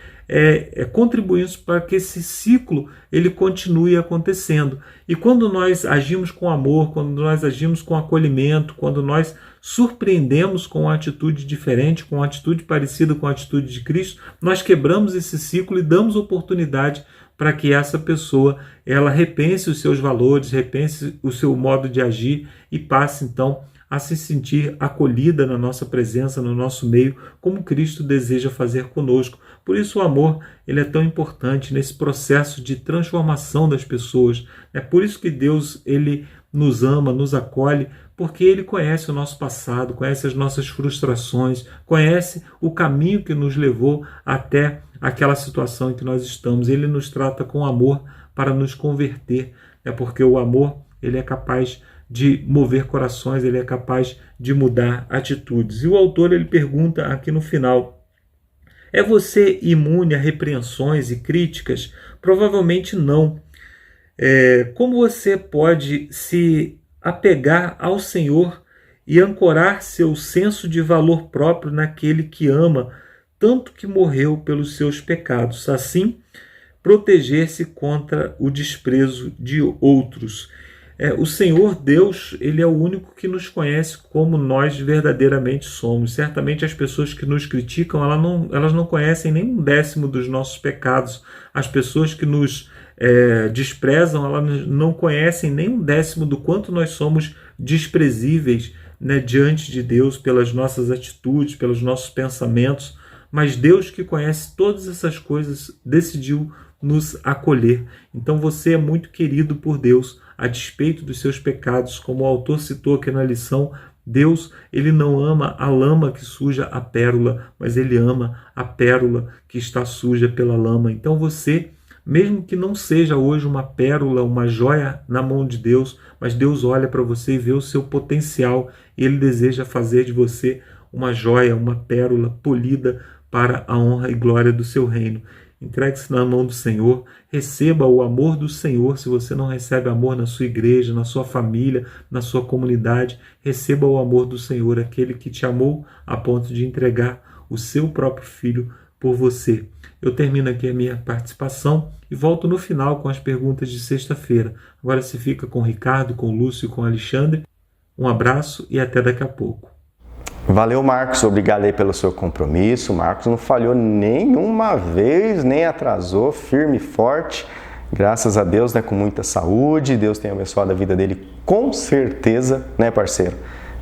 contribuímos para que esse ciclo ele continue acontecendo. E quando nós agimos com amor, quando nós agimos com acolhimento, quando nós surpreendemos com uma atitude diferente, com uma atitude parecida com a atitude de Cristo, nós quebramos esse ciclo e damos oportunidade para que essa pessoa ela repense os seus valores, repense o seu modo de agir e passe então a se sentir acolhida na nossa presença, no nosso meio, como Cristo deseja fazer conosco. Por isso o amor ele é tão importante nesse processo de transformação das pessoas. É por isso que Deus ele nos ama, nos acolhe, porque Ele conhece o nosso passado, conhece as nossas frustrações, conhece o caminho que nos levou até aquela situação em que nós estamos. Ele nos trata com amor para nos converter. É porque o amor ele é capaz de mover corações, ele é capaz de mudar atitudes. E o autor ele pergunta aqui no final: é você imune a repreensões e críticas? Provavelmente não. Como você pode se apegar ao Senhor e ancorar seu senso de valor próprio naquele que ama, tanto que morreu pelos seus pecados? Assim, proteger-se contra o desprezo de outros. O Senhor Deus, Ele é o único que nos conhece como nós verdadeiramente somos. Certamente as pessoas que nos criticam, elas não conhecem nem um décimo dos nossos pecados. As pessoas que nos desprezam, elas não conhecem nem um décimo do quanto nós somos desprezíveis, né, diante de Deus, pelas nossas atitudes, pelos nossos pensamentos. Mas Deus, que conhece todas essas coisas, decidiu nos acolher. Então você é muito querido por Deus, a despeito dos seus pecados. Como o autor citou aqui na lição, Deus ele não ama a lama que suja a pérola, mas Ele ama a pérola que está suja pela lama. Então você, mesmo que não seja hoje uma pérola, uma joia na mão de Deus, mas Deus olha para você e vê o seu potencial, e Ele deseja fazer de você uma joia, uma pérola polida para a honra e glória do seu reino. Entregue-se na mão do Senhor, receba o amor do Senhor. Se você não recebe amor na sua igreja, na sua família, na sua comunidade, receba o amor do Senhor, aquele que te amou a ponto de entregar o seu próprio Filho por você. Eu termino aqui a minha participação e volto no final com as perguntas de sexta-feira. Agora se fica com o Ricardo, com o Lúcio e com o Alexandre. Um abraço e até daqui a pouco. Valeu, Marcos. Obrigado aí pelo seu compromisso. O Marcos não falhou nenhuma vez, nem atrasou, firme e forte. Graças a Deus, né, com muita saúde. Deus tem abençoado a vida dele com certeza, né, parceiro?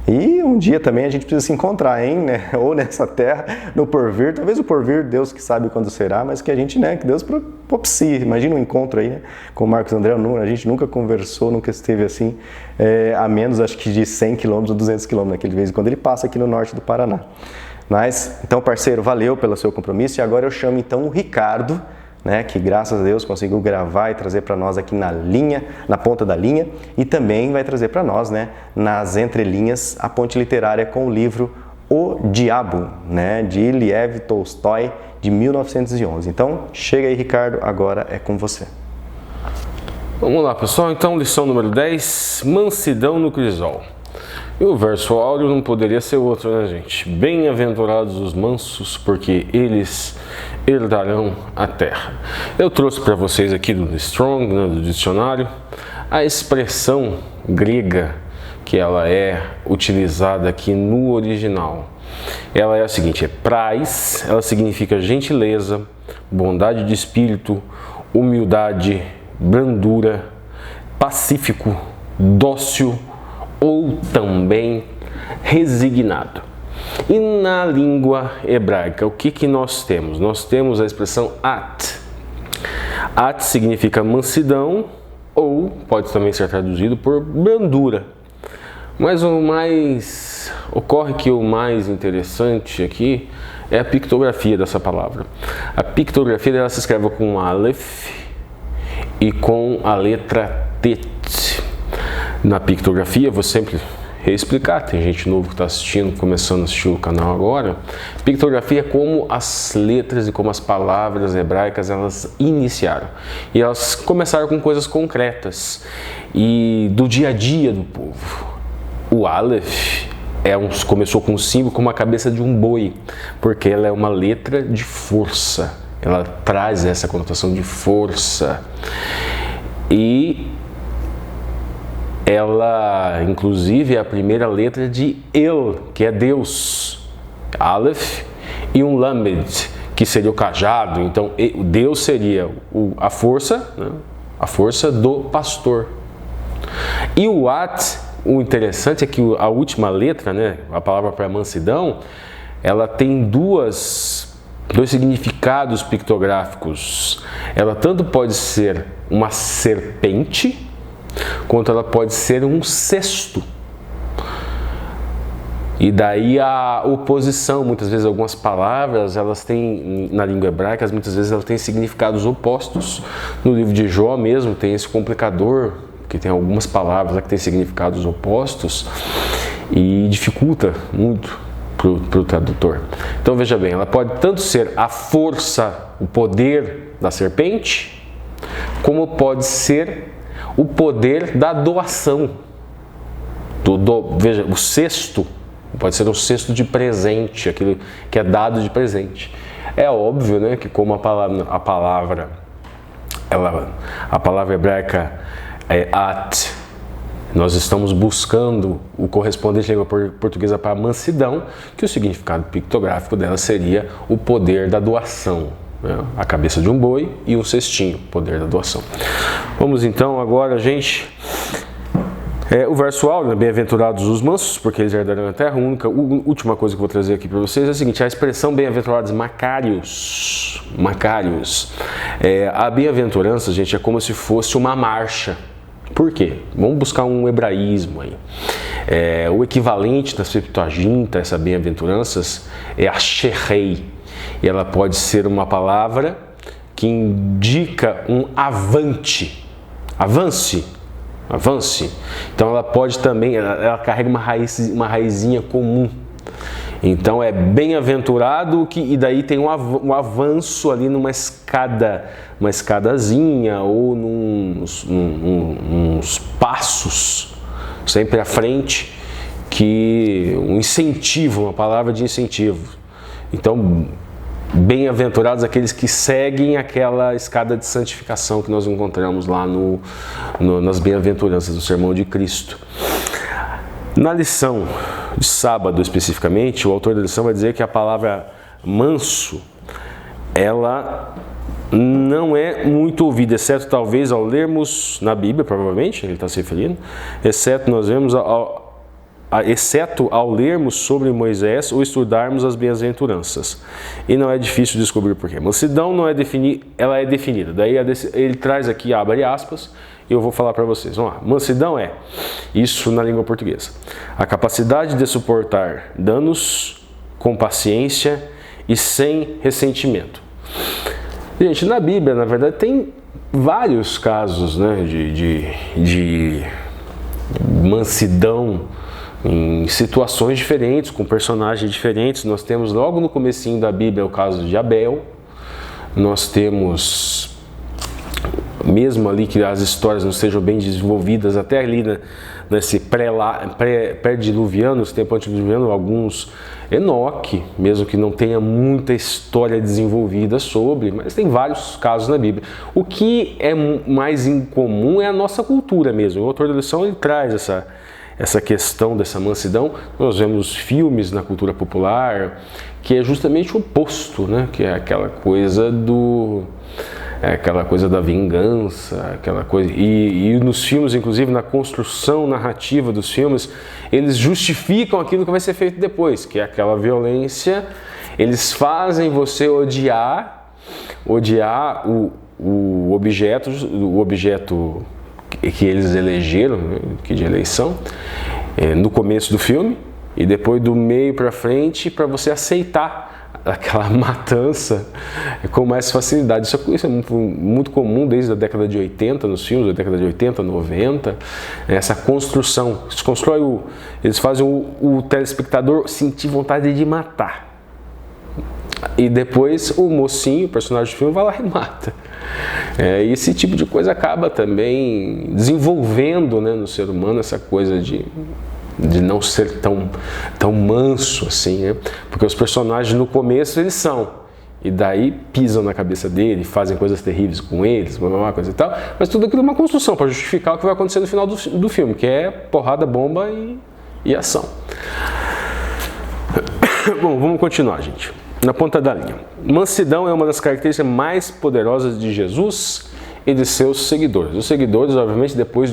E um dia também a gente precisa se encontrar, hein, né? Ou nessa terra, no porvir. Talvez o porvir, Deus que sabe quando será, mas que a gente, né, que Deus propicie. Imagina um encontro aí, né, com o Marcos André. A gente nunca conversou, nunca esteve assim, a menos, acho que de 100 km ou 200 km, né, que de vez em quando ele passa aqui no norte do Paraná. Mas, então, parceiro, valeu pelo seu compromisso. E agora eu chamo, então, o Ricardo, né, que graças a Deus conseguiu gravar e trazer para nós aqui na linha, na ponta da linha, e também vai trazer para nós, né, nas entrelinhas, a ponte literária com o livro O Diabo, né, de Lev Tolstói, de 1911. Então, chega aí, Ricardo, agora é com você. Vamos lá, pessoal. Então, lição número 10, mansidão no crisol. E o verso áureo não poderia ser outro, né, gente? Bem-aventurados os mansos, porque eles herdarão a terra. Eu trouxe para vocês aqui do Strong, né, do dicionário, a expressão grega que ela é utilizada aqui no original. Ela é a seguinte: prais, ela significa gentileza, bondade de espírito, humildade, brandura, pacífico, dócil ou também resignado. E na língua hebraica, o que nós temos? Nós temos a expressão at. At significa mansidão ou pode também ser traduzido por brandura. Mas ocorre que o mais interessante aqui é a pictografia dessa palavra. A pictografia ela se escreve com Aleph e com a letra Tet. Na pictografia, vou sempre reexplicar, tem gente nova que está assistindo, começando a assistir o canal agora. Pictografia é como as letras e como as palavras hebraicas elas iniciaram. E elas começaram com coisas concretas e do dia a dia do povo. O Aleph começou com um símbolo como a cabeça de um boi, porque ela é uma letra de força. Ela traz essa conotação de força. E ela, inclusive, é a primeira letra de El, que é Deus. Aleph e um Lamed, que seria o cajado. Então, Deus seria a força, né? A força do pastor. E o At o interessante é que a última letra, né, a palavra para mansidão, ela tem dois significados pictográficos. Ela tanto pode ser uma serpente, quanto ela pode ser um cesto. E daí a oposição, muitas vezes algumas palavras, elas têm, na língua hebraica, muitas vezes elas têm significados opostos. No livro de Jó mesmo tem esse complicador, que tem algumas palavras que têm significados opostos e dificulta muito para o tradutor. Então veja bem, ela pode tanto ser a força, o poder da serpente, como pode ser o poder da doação. Veja, o cesto pode ser um cesto de presente, aquilo que é dado de presente. É óbvio, né, que como a palavra hebraica é at, nós estamos buscando o correspondente à língua portuguesa para mansidão, que o significado pictográfico dela seria o poder da doação, né? A cabeça de um boi e um cestinho, poder da doação. Vamos então agora, gente, o verso áureo, bem-aventurados os mansos, porque eles herdarão a terra. A última coisa que eu vou trazer aqui para vocês é a seguinte: a expressão bem-aventurados macários. A bem-aventurança, gente, é como se fosse uma marcha. Por quê? Vamos buscar um hebraísmo aí. O equivalente da Septuaginta, essa bem-aventuranças, é a Sherei. E ela pode ser uma palavra que indica um avante. Avance. Então ela pode também, ela carrega uma raizinha comum. Então é bem-aventurado, e daí tem um avanço ali numa escadazinha ou uns passos sempre à frente, que um incentivo, uma palavra de incentivo. Então, bem-aventurados aqueles que seguem aquela escada de santificação que nós encontramos lá nas bem-aventuranças do Sermão de Cristo. Na lição de sábado, especificamente, o autor da lição vai dizer que a palavra manso, ela não é muito ouvida, exceto talvez ao lermos na Bíblia, provavelmente, ele está se referindo, exceto ao lermos sobre Moisés ou estudarmos as bem-aventuranças. E não é difícil descobrir por quê. Mansidão não é ela é definida. Daí ele traz aqui, abre aspas, e eu vou falar para vocês. Vamos lá. Mansidão é, isso na língua portuguesa, a capacidade de suportar danos com paciência e sem ressentimento. Gente, na Bíblia, na verdade, tem vários casos, né, de mansidão em situações diferentes, com personagens diferentes. Nós temos logo no comecinho da Bíblia o caso de Abel. Nós temos, mesmo ali que as histórias não sejam bem desenvolvidas, até ali nesse pré-diluviano, esse tempo antediluviano, alguns, Enoque, mesmo que não tenha muita história desenvolvida sobre, mas tem vários casos na Bíblia. O que é mais incomum é a nossa cultura mesmo. O autor da lição, ele traz essa questão dessa mansidão. Nós vemos filmes na cultura popular que é justamente o oposto, né? Que é aquela coisa da vingança, aquela coisa. E nos filmes, inclusive na construção narrativa dos filmes, eles justificam aquilo que vai ser feito depois, que é aquela violência. Eles fazem você odiar o objeto que eles elegeram, que de eleição, no começo do filme, e depois do meio para frente, para você aceitar aquela matança com mais facilidade. Isso é muito comum desde a década de 80, nos filmes, da década de 80, 90, essa construção. Eles fazem o telespectador sentir vontade de matar. E depois o mocinho, o personagem do filme, vai lá e mata. E esse tipo de coisa acaba também desenvolvendo, né, no ser humano essa coisa de não ser tão manso assim, né? Porque os personagens no começo eles são, e daí pisam na cabeça dele, fazem coisas terríveis com eles, uma coisa e tal, mas tudo aquilo é uma construção para justificar o que vai acontecer no final do filme, que é porrada, bomba e ação. Bom, vamos continuar, gente. Na ponta da linha. Mansidão é uma das características mais poderosas de Jesus e de seus seguidores. Os seguidores, obviamente, depois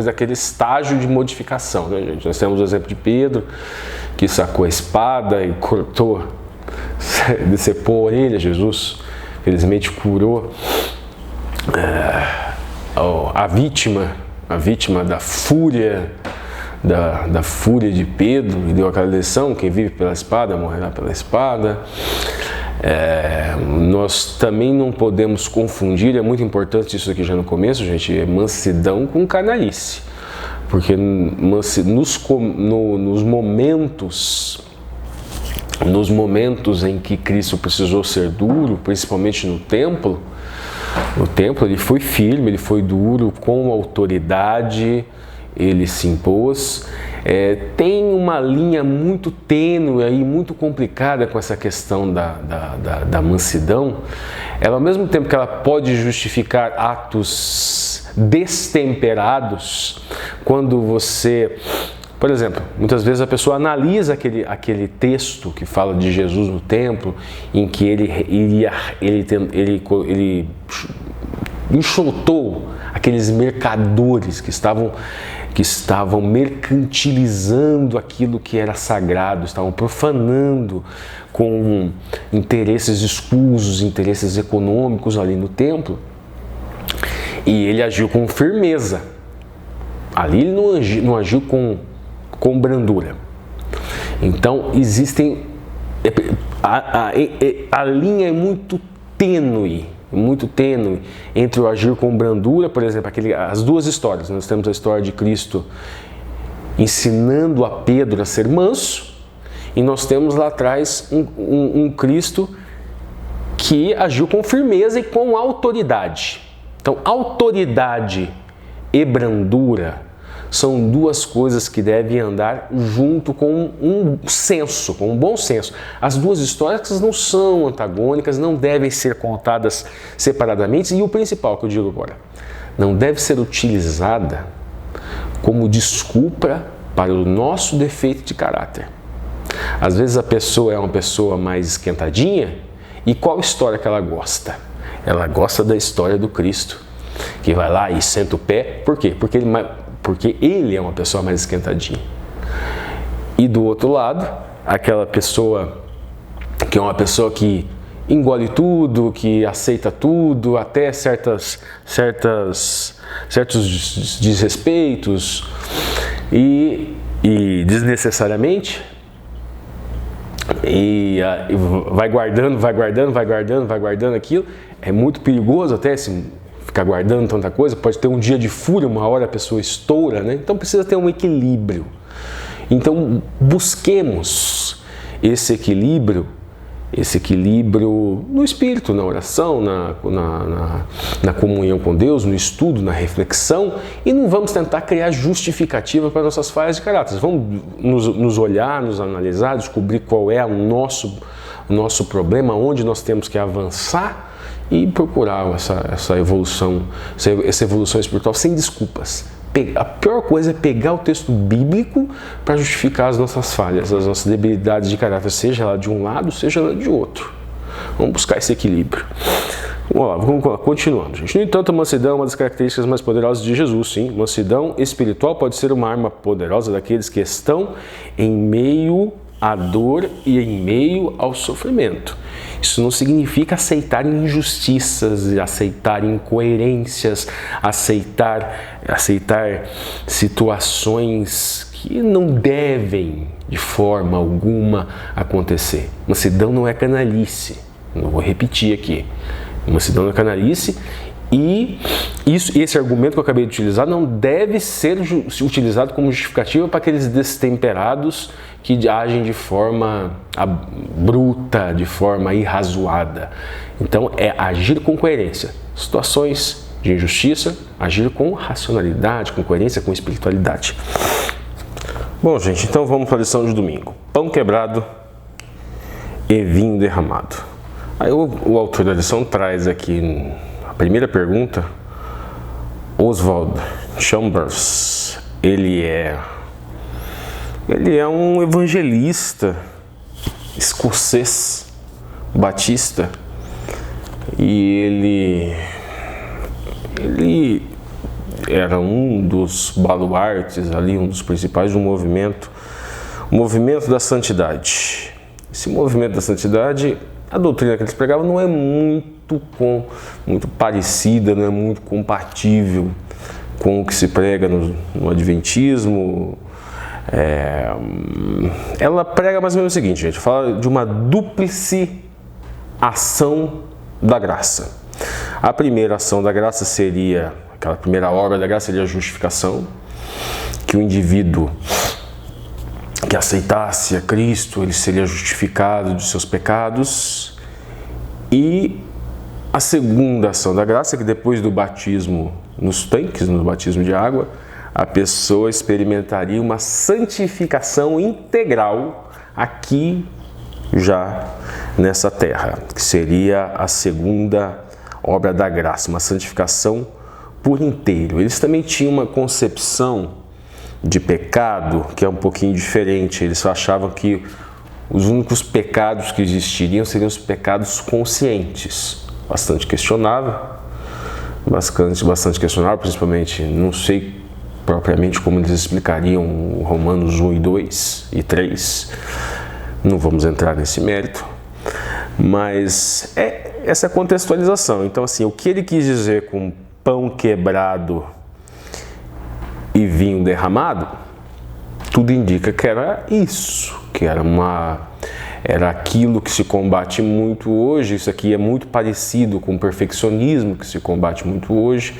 daquele estágio de modificação, né, gente? Nós temos o exemplo de Pedro, que sacou a espada e cortou, decepou a orelha. Jesus, felizmente, curou a vítima da fúria, da fúria de Pedro, e deu aquela lição: quem vive pela espada morrerá pela espada. Nós também não podemos confundir, é muito importante isso aqui já no começo, gente, é mansidão com canalice, porque nos momentos em que Cristo precisou ser duro, principalmente no templo ele foi firme, ele foi duro, com autoridade, ele se impôs. Tem uma linha muito tênue e muito complicada com essa questão da mansidão. Ela, ao mesmo tempo que ela pode justificar atos destemperados, quando você, por exemplo, muitas vezes a pessoa analisa aquele texto que fala de Jesus no templo, em que ele enxotou aqueles mercadores que estavam mercantilizando aquilo que era sagrado, estavam profanando com interesses escusos, interesses econômicos ali no templo. E ele agiu com firmeza. Ali ele não agiu com brandura. Então existem... A linha é muito tênue entre o agir com brandura, por exemplo, as duas histórias. Nós temos a história de Cristo ensinando a Pedro a ser manso, e nós temos lá atrás um Cristo que agiu com firmeza e com autoridade. Então, autoridade e brandura são duas coisas que devem andar junto com um senso, com um bom senso. As duas histórias não são antagônicas, não devem ser contadas separadamente, e o principal que eu digo agora, não deve ser utilizada como desculpa para o nosso defeito de caráter. Às vezes a pessoa é uma pessoa mais esquentadinha, e qual história que ela gosta? Ela gosta da história do Cristo, que vai lá e senta o pé. Por quê? Porque ele é uma pessoa mais esquentadinha. E do outro lado, aquela pessoa que é uma pessoa que engole tudo, que aceita tudo, até certos desrespeitos, e desnecessariamente, e vai guardando aquilo. É muito perigoso até ficar guardando tanta coisa. Pode ter um dia de fúria, uma hora a pessoa estoura, né? Então precisa ter um equilíbrio. Então busquemos esse equilíbrio no espírito, na oração, na comunhão com Deus, no estudo, na reflexão, e não vamos tentar criar justificativa para nossas falhas de caráter. Vamos nos olhar, nos analisar, descobrir qual é o nosso problema, onde nós temos que avançar, e procurar essa evolução espiritual sem desculpas. A pior coisa é pegar o texto bíblico para justificar as nossas falhas, as nossas debilidades de caráter, seja lá de um lado, seja lá de outro. Vamos buscar esse equilíbrio. Vamos continuando, gente. No entanto, a mansidão é uma das características mais poderosas de Jesus, sim. Mansidão espiritual pode ser uma arma poderosa daqueles que estão em meio à dor e em meio ao sofrimento. Isso não significa aceitar injustiças, aceitar incoerências, aceitar situações que não devem de forma alguma acontecer. Mansidão não é canalice. Não vou repetir aqui. Mansidão não é canalice. E esse argumento que eu acabei de utilizar não deve ser utilizado como justificativa para aqueles destemperados que agem de forma bruta, de forma irrazoada. Então é agir com coerência. Situações de injustiça, agir com racionalidade, com coerência, com espiritualidade. Bom, gente, então vamos para a lição de domingo. Pão quebrado e vinho derramado. Aí o autor da lição traz aqui a primeira pergunta. Oswald Chambers, ele é um evangelista escocês, batista, e ele era um dos baluartes ali, um dos principais do movimento, o movimento da santidade. Esse movimento da santidade, a doutrina que eles pregavam não é muito parecida, não é muito compatível com o que se prega no Adventismo. Ela prega mais ou menos o seguinte, gente, fala de uma dúplice ação da graça. A primeira ação da graça seria, aquela primeira obra da graça seria a justificação, que o indivíduo que aceitasse a Cristo, ele seria justificado de seus pecados. E a segunda ação da graça é que depois do batismo nos tanques, no batismo de água, a pessoa experimentaria uma santificação integral aqui já nessa terra, que seria a segunda obra da graça, uma santificação por inteiro. Eles também tinham uma concepção de pecado que é um pouquinho diferente. Eles achavam que os únicos pecados que existiriam seriam os pecados conscientes. Bastante questionável, bastante questionável, principalmente, não sei propriamente como eles explicariam Romanos 1 e 2 e 3. Não vamos entrar nesse mérito, mas é essa contextualização. Então, assim, o que ele quis dizer com pão quebrado e vinho derramado, tudo indica que era isso, que era aquilo que se combate muito hoje. Isso aqui é muito parecido com o perfeccionismo que se combate muito hoje,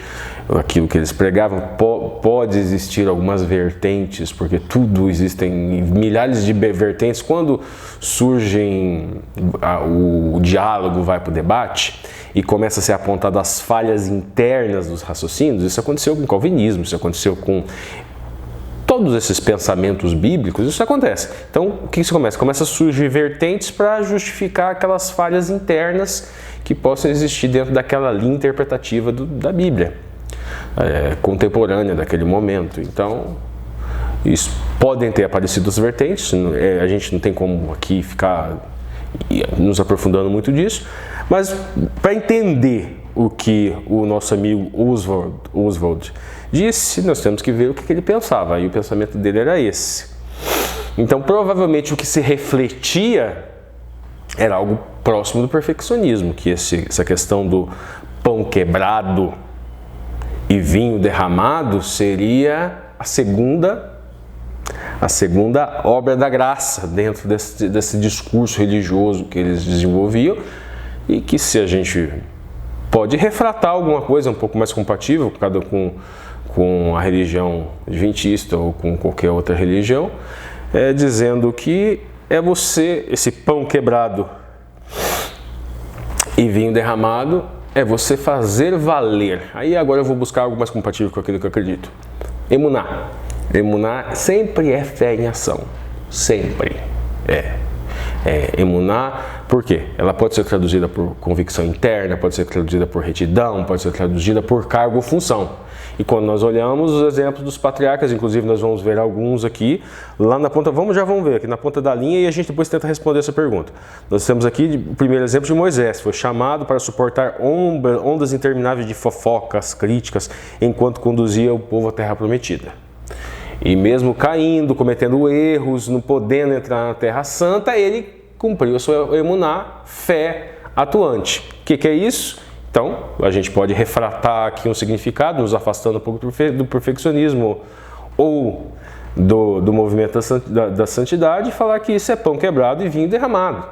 aquilo que eles pregavam. Pode existir algumas vertentes, porque tudo existem milhares de vertentes. Quando surgem, o diálogo vai para o debate e começa a ser apontado as falhas internas dos raciocínios, isso aconteceu com o calvinismo, isso aconteceu com todos esses pensamentos bíblicos, isso acontece. Então, o que isso começa? Começa a surgir vertentes para justificar aquelas falhas internas que possam existir dentro daquela linha interpretativa da Bíblia, contemporânea daquele momento. Então, isso podem ter aparecido as vertentes, a gente não tem como aqui ficar nos aprofundando muito disso, mas para entender o que o nosso amigo Oswald disse, nós temos que ver o que ele pensava, e o pensamento dele era esse. Então, provavelmente o que se refletia era algo próximo do perfeccionismo, que essa questão do pão quebrado e vinho derramado seria a segunda obra da graça dentro desse discurso religioso que eles desenvolviam, e que, se a gente pode refratar alguma coisa um pouco mais compatível com a religião adventista ou com qualquer outra religião, dizendo que esse pão quebrado e vinho derramado é você fazer valer. Aí agora eu vou buscar algo mais compatível com aquilo que eu acredito. Emuná. Emuná sempre é fé em ação. Sempre emuná, por quê? Ela pode ser traduzida por convicção interna, pode ser traduzida por retidão, pode ser traduzida por cargo ou função. E quando nós olhamos os exemplos dos patriarcas, inclusive nós vamos ver alguns aqui, lá na ponta, vamos ver aqui na ponta da linha, e a gente depois tenta responder essa pergunta. Nós temos aqui o primeiro exemplo de Moisés, foi chamado para suportar ondas intermináveis de fofocas, críticas, enquanto conduzia o povo à terra prometida. E mesmo caindo, cometendo erros, não podendo entrar na Terra Santa, ele cumpriu a sua emuná, fé atuante. O que é isso? Então, a gente pode refratar aqui um significado, nos afastando um pouco do perfeccionismo ou do movimento da santidade, e falar que isso é pão quebrado e vinho derramado.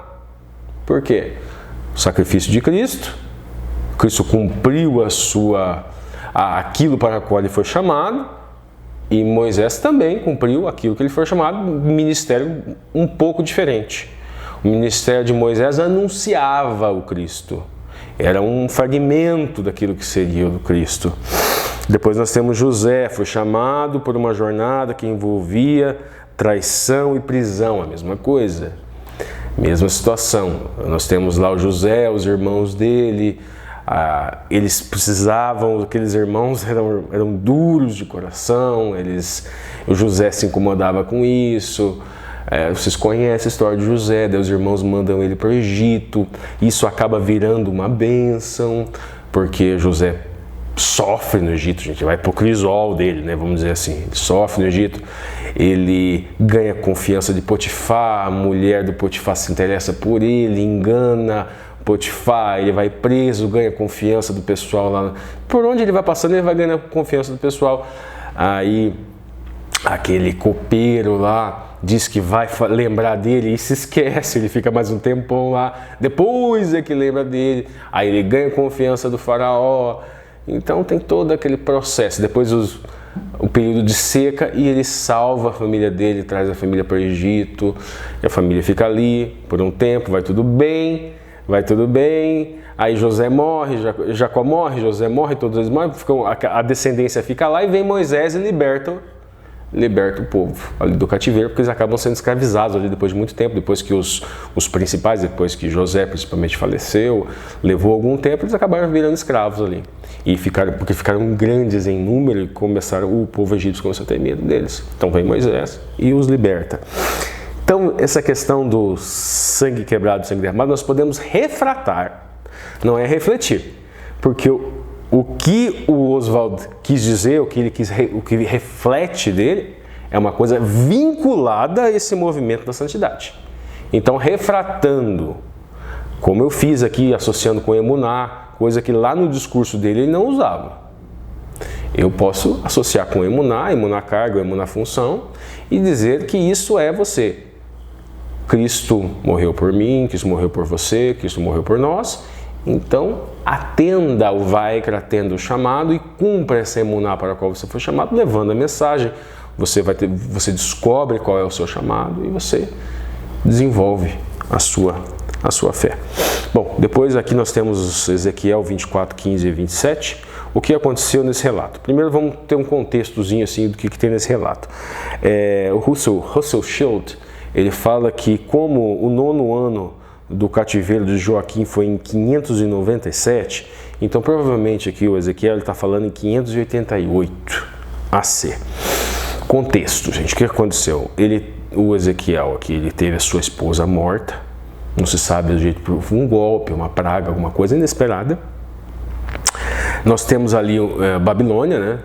Por quê? O sacrifício de Cristo cumpriu aquilo para o qual ele foi chamado, e Moisés também cumpriu aquilo que ele foi chamado, um ministério um pouco diferente. O ministério de Moisés anunciava o Cristo, era um fragmento daquilo que seria o Cristo. Depois nós temos José, foi chamado por uma jornada que envolvia traição e prisão, a mesma coisa, mesma situação. Nós temos lá o José, os irmãos dele, eles precisavam, aqueles irmãos eram duros de coração, o José se incomodava com isso. Vocês conhecem a história de José, daí os irmãos mandam ele para o Egito, isso acaba virando uma bênção, porque José sofre no Egito, gente, vai pro crisol dele, né, vamos dizer assim, ele sofre no Egito, ele ganha confiança de Potifar, a mulher do Potifar se interessa por ele, engana Potifar, ele vai preso, ganha confiança do pessoal lá, por onde ele vai passando ele vai ganhando confiança do pessoal, aí aquele copeiro lá diz que vai lembrar dele e se esquece, ele fica mais um tempão lá, depois é que lembra dele, aí ele ganha confiança do faraó. Então tem todo aquele processo, depois o período de seca e ele salva a família dele, traz a família para o Egito, e a família fica ali por um tempo, vai tudo bem, aí José morre, Jacó morre, José morre, todos eles morrem, a descendência fica lá e vem Moisés e liberta o povo ali do cativeiro, porque eles acabam sendo escravizados ali depois de muito tempo, depois que os principais, depois que José principalmente faleceu, levou algum tempo, eles acabaram virando escravos ali. E porque ficaram grandes em número e o povo egípcio começou a ter medo deles. Então vem Moisés e os liberta. Então essa questão do sangue quebrado, sangue derramado, nós podemos refratar, não é refletir, porque o que o Oswald quis dizer, o que reflete dele, é uma coisa vinculada a esse movimento da santidade. Então, refratando, como eu fiz aqui, associando com emuná, coisa que lá no discurso dele ele não usava. Eu posso associar com emuná carga, emuná função, e dizer que isso é você. Cristo morreu por mim, Cristo morreu por você, Cristo morreu por nós. Então, atenda ao Vaikra, atenda o chamado e cumpra essa emuná para a qual você foi chamado, levando a mensagem. Você descobre qual é o seu chamado e você desenvolve a sua fé. Bom, depois aqui nós temos Ezequiel 24, 15 e 27. O que aconteceu nesse relato? Primeiro vamos ter um contextozinho assim do que tem nesse relato. O Russell Schild, ele fala que como o 9º ano do cativeiro de Joaquim foi em 597, então provavelmente aqui o Ezequiel está falando em 588 AC. Contexto, gente, o que aconteceu? O Ezequiel aqui, ele teve a sua esposa morta, não se sabe do jeito, por um golpe, uma praga, alguma coisa inesperada. Nós temos ali Babilônia, né?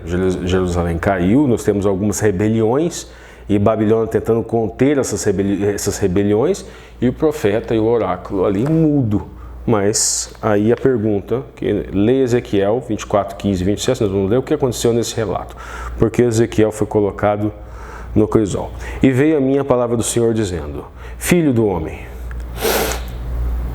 Jerusalém caiu, nós temos algumas rebeliões, e Babilônia tentando conter essas rebeliões, e o profeta e o oráculo ali mudo. Mas aí a pergunta, que lê Ezequiel 24, 15 e 27, nós vamos ler o que aconteceu nesse relato. Porque Ezequiel foi colocado no crisol. E veio a mim a palavra do Senhor dizendo: Filho do homem,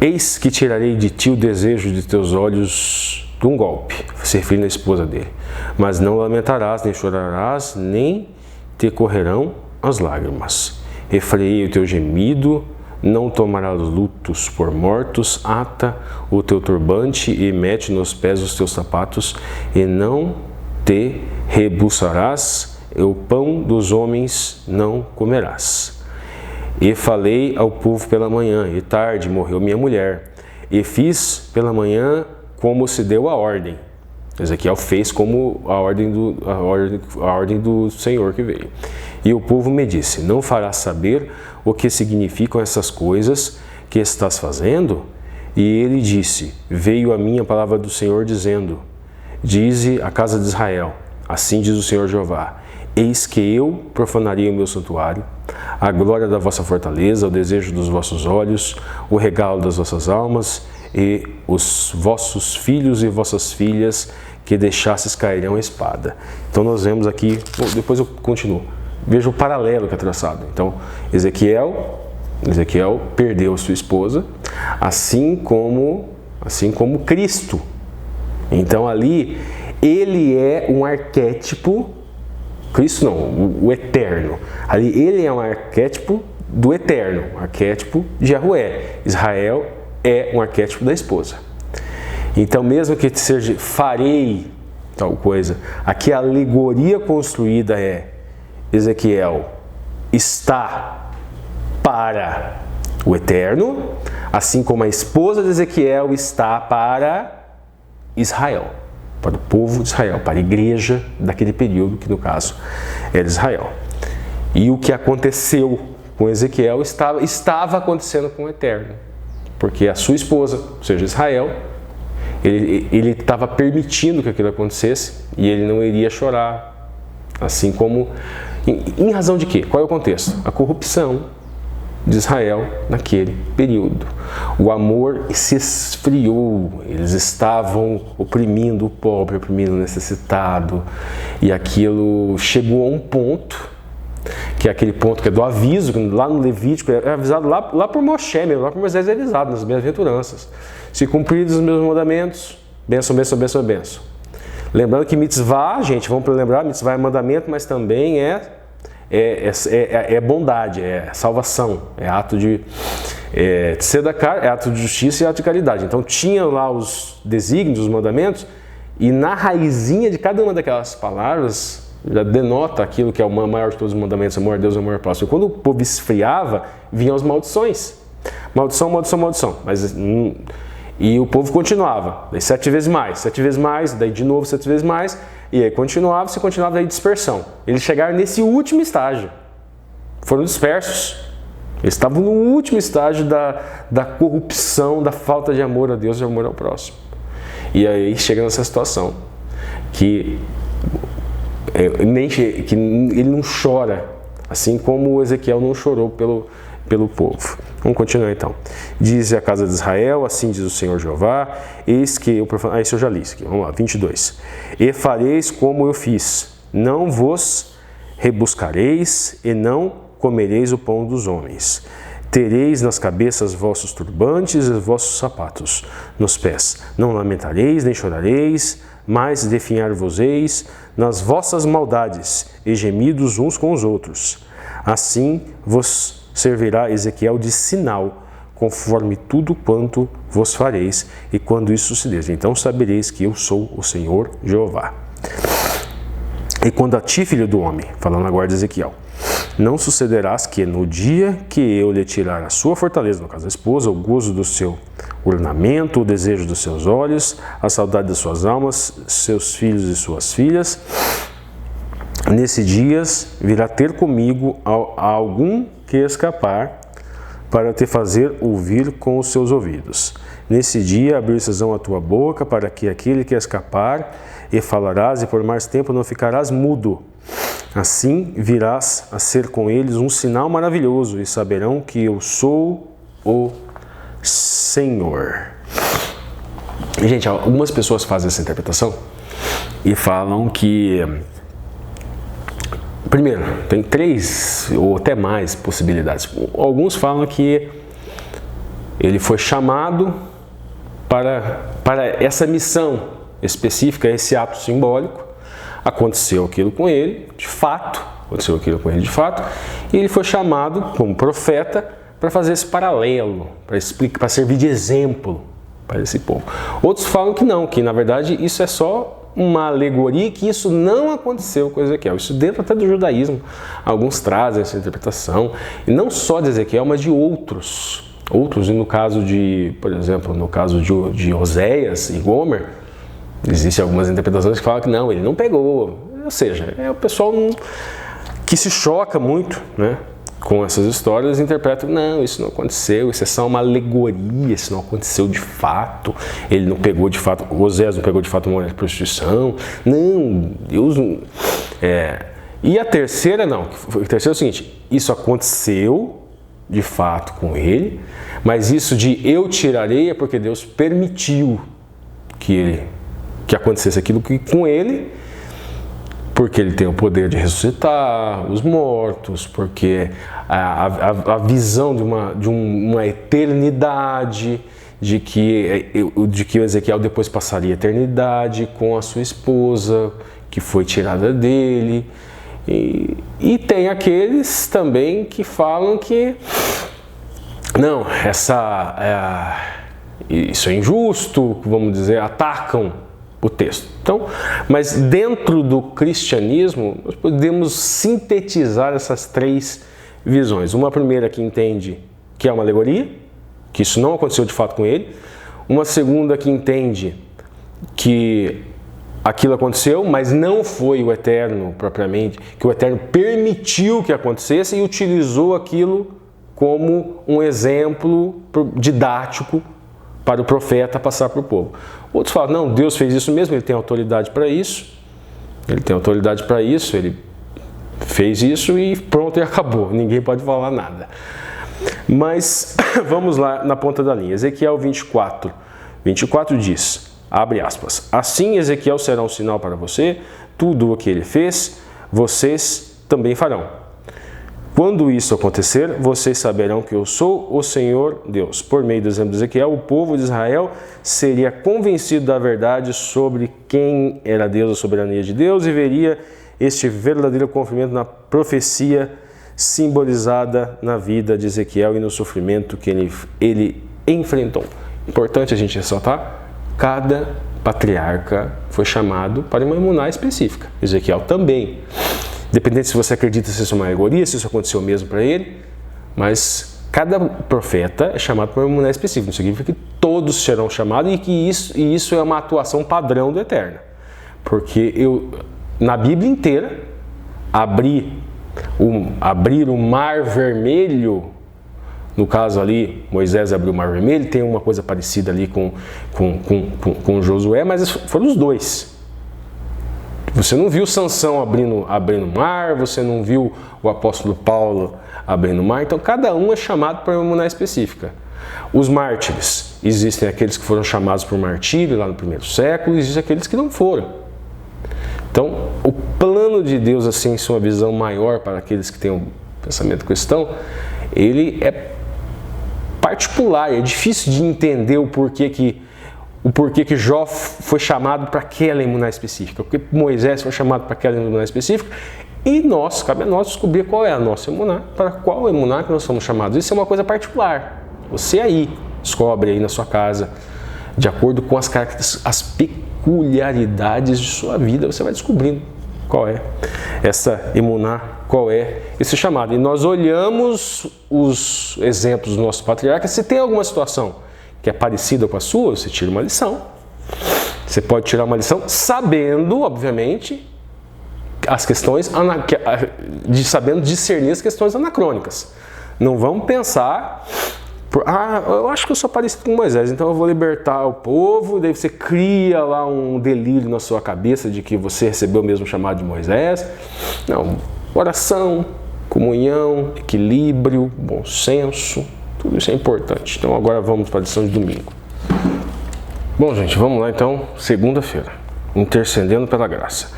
eis que tirarei de ti o desejo de teus olhos de um golpe, se referindo à esposa dele. Mas não lamentarás, nem chorarás, nem te correrão as lágrimas. Refreiei o teu gemido, não tomarás lutos por mortos, ata o teu turbante e mete nos pés os teus sapatos, e não te rebuçarás, o pão dos homens não comerás. E falei ao povo pela manhã, e tarde morreu minha mulher, e fiz pela manhã como se deu a ordem. Ezequiel fez como a ordem do Senhor que veio. E o povo me disse: não farás saber o que significam essas coisas que estás fazendo? E ele disse: veio a mim a palavra do Senhor dizendo: dize à casa de Israel, assim diz o Senhor Jeová: eis que eu profanarei o meu santuário, a glória da vossa fortaleza, o desejo dos vossos olhos, o regalo das vossas almas, e os vossos filhos e vossas filhas que deixasses cairão a espada. Então nós vemos aqui, depois eu continuo, veja o paralelo que é traçado. Então Ezequiel perdeu sua esposa, assim como Cristo. Então ali ele é um arquétipo, Cristo não, o eterno. Ali ele é um arquétipo do eterno, arquétipo de Yahué. Israel é um arquétipo da esposa. Então, mesmo que seja farei tal coisa, aqui a alegoria construída é: Ezequiel está para o eterno, assim como a esposa de Ezequiel está para Israel, para o povo de Israel, para a igreja daquele período, que no caso era Israel. E o que aconteceu com Ezequiel estava acontecendo com o eterno, porque a sua esposa, ou seja, Israel, Ele estava permitindo que aquilo acontecesse e ele não iria chorar. Assim como, em razão de quê? Qual é o contexto? A corrupção de Israel naquele período. O amor se esfriou, eles estavam oprimindo o pobre, oprimindo o necessitado, e aquilo chegou a um ponto, que é aquele ponto que é do aviso, lá no Levítico, é avisado lá por Moshe, lá por Moisés é avisado, nas bem-aventuranças. Se cumpridos os meus mandamentos, bênção, bênção, bênção, bênção. Lembrando que mitzvah, gente, vamos lembrar, mitzvah é mandamento, mas também é bondade, é salvação, é ato de tzedakah, é ato de justiça e ato de caridade. Então tinha lá os desígnios, os mandamentos, e na raizinha de cada uma daquelas palavras já denota aquilo que é o maior de todos os mandamentos, amor a Deus, amor ao próximo. E quando o povo esfriava, vinham as maldições. Maldição, maldição, maldição. E o povo continuava, daí 7 vezes mais, daí de novo 7 vezes mais, e aí continuava, daí dispersão. Eles chegaram nesse último estágio, foram dispersos. Eles estavam no último estágio da corrupção, da falta de amor a Deus e amor ao próximo. E aí chega nessa situação, que ele não chora, assim como Ezequiel não chorou pelo povo. Vamos continuar então. Diz a casa de Israel, assim diz o Senhor Jeová, eis que eu profano... isso eu já li, isso aqui. Vamos lá, 22. E fareis como eu fiz, não vos rebuscareis e não comereis o pão dos homens. Tereis nas cabeças vossos turbantes e vossos sapatos nos pés. Não lamentareis, nem chorareis, mas definhar-vos-eis nas vossas maldades e gemidos uns com os outros. Assim vos servirá Ezequiel de sinal, conforme tudo quanto vos fareis, e quando isso suceder, então sabereis que eu sou o Senhor Jeová. E quando a ti, filho do homem, falando agora de Ezequiel, não sucederás que no dia que eu lhe tirar a sua fortaleza, no caso a esposa, o gozo do seu ornamento, o desejo dos seus olhos, a saudade das suas almas, seus filhos e suas filhas, nesse dias virá ter comigo a algum que escapar, para te fazer ouvir com os seus ouvidos. Nesse dia abrir-se-ão a tua boca, para que aquele que escapar, e falarás, e por mais tempo não ficarás mudo. Assim virás a ser com eles um sinal maravilhoso, e saberão que eu sou o Senhor. Gente, algumas pessoas fazem essa interpretação e falam que... Primeiro, tem 3 ou até mais possibilidades. Alguns falam que ele foi chamado para essa missão específica, esse ato simbólico. Aconteceu aquilo com ele, de fato, e ele foi chamado como profeta para fazer esse paralelo, para servir de exemplo para esse povo. Outros falam que não, que na verdade isso é só uma alegoria, que isso não aconteceu com Ezequiel. Isso dentro até do judaísmo, alguns trazem essa interpretação, e não só de Ezequiel, mas de outros, e no caso de, por exemplo, no caso de Oséias e Gomer, existem algumas interpretações que falam que não, ele não pegou, ou seja, é o pessoal que se choca muito, né, com essas histórias, interpretam, não, isso não aconteceu, isso é só uma alegoria, isso não aconteceu de fato, ele não pegou de fato, Oséias não pegou de fato uma mulher de prostituição, não, Deus não... E a terceira não, a terceira é o seguinte, isso aconteceu de fato com ele, mas isso de eu tirarei é porque Deus permitiu que acontecesse aquilo com ele, porque ele tem o poder de ressuscitar os mortos, porque a visão de uma eternidade, de que o Ezequiel depois passaria a eternidade com a sua esposa, que foi tirada dele. E tem aqueles também que falam que não, isso é injusto, vamos dizer, atacam o texto. Então, mas dentro do cristianismo, nós podemos sintetizar essas 3 visões. Uma primeira que entende que é uma alegoria, que isso não aconteceu de fato com ele. Uma segunda que entende que aquilo aconteceu, mas não foi o Eterno propriamente, que o Eterno permitiu que acontecesse e utilizou aquilo como um exemplo didático para o profeta passar para o povo. Outros falam, não, Deus fez isso mesmo, ele tem autoridade para isso, ele fez isso e pronto, e acabou, ninguém pode falar nada. Mas vamos lá na ponta da linha. Ezequiel 24 diz, abre aspas, assim Ezequiel será um sinal para você, tudo o que ele fez, vocês também farão. Quando isso acontecer, vocês saberão que eu sou o Senhor Deus. Por meio do exemplo de Ezequiel, o povo de Israel seria convencido da verdade sobre quem era Deus, a soberania de Deus, e veria este verdadeiro cumprimento na profecia simbolizada na vida de Ezequiel e no sofrimento que ele enfrentou. Importante a gente ressaltar, cada patriarca foi chamado para uma emuná específica. Ezequiel também. Independente se você acredita se isso é uma alegoria, se isso aconteceu mesmo para ele, mas cada profeta é chamado para uma emuná específica. Não significa que todos serão chamados e que isso é uma atuação padrão do Eterno. Porque na Bíblia inteira, abrir o Mar Vermelho, no caso ali, Moisés abriu o Mar Vermelho, tem uma coisa parecida ali com Josué, mas foram os dois. Você não viu Sansão abrindo o mar, você não viu o apóstolo Paulo abrindo o mar, então cada um é chamado para uma emuná específica. Os mártires, existem aqueles que foram chamados por martírio lá no primeiro século, existem aqueles que não foram. Então, o plano de Deus, assim, em sua visão maior para aqueles que têm um pensamento cristão, ele é particular, é difícil de entender o porquê que Jó foi chamado para aquela emuná específica, porque Moisés foi chamado para aquela emuná específica, e cabe a nós descobrir qual é a nossa emuná, para qual emuná que nós somos chamados. Isso é uma coisa particular. Você aí descobre aí na sua casa, de acordo com as características, as peculiaridades de sua vida, você vai descobrindo qual é essa emuná, qual é esse chamado. E nós olhamos os exemplos dos nossos patriarcas, se tem alguma situação que é parecida com a sua, você tira uma lição. Você pode tirar uma lição sabendo, obviamente, as questões, sabendo discernir as questões anacrônicas. Não vamos pensar, eu acho que eu sou parecido com Moisés, então eu vou libertar o povo, daí você cria lá um delírio na sua cabeça de que você recebeu o mesmo chamado de Moisés. Não, oração, comunhão, equilíbrio, bom senso, tudo isso é importante. Então agora vamos para a lição de domingo. Bom, gente, vamos lá então, segunda-feira, intercedendo pela graça.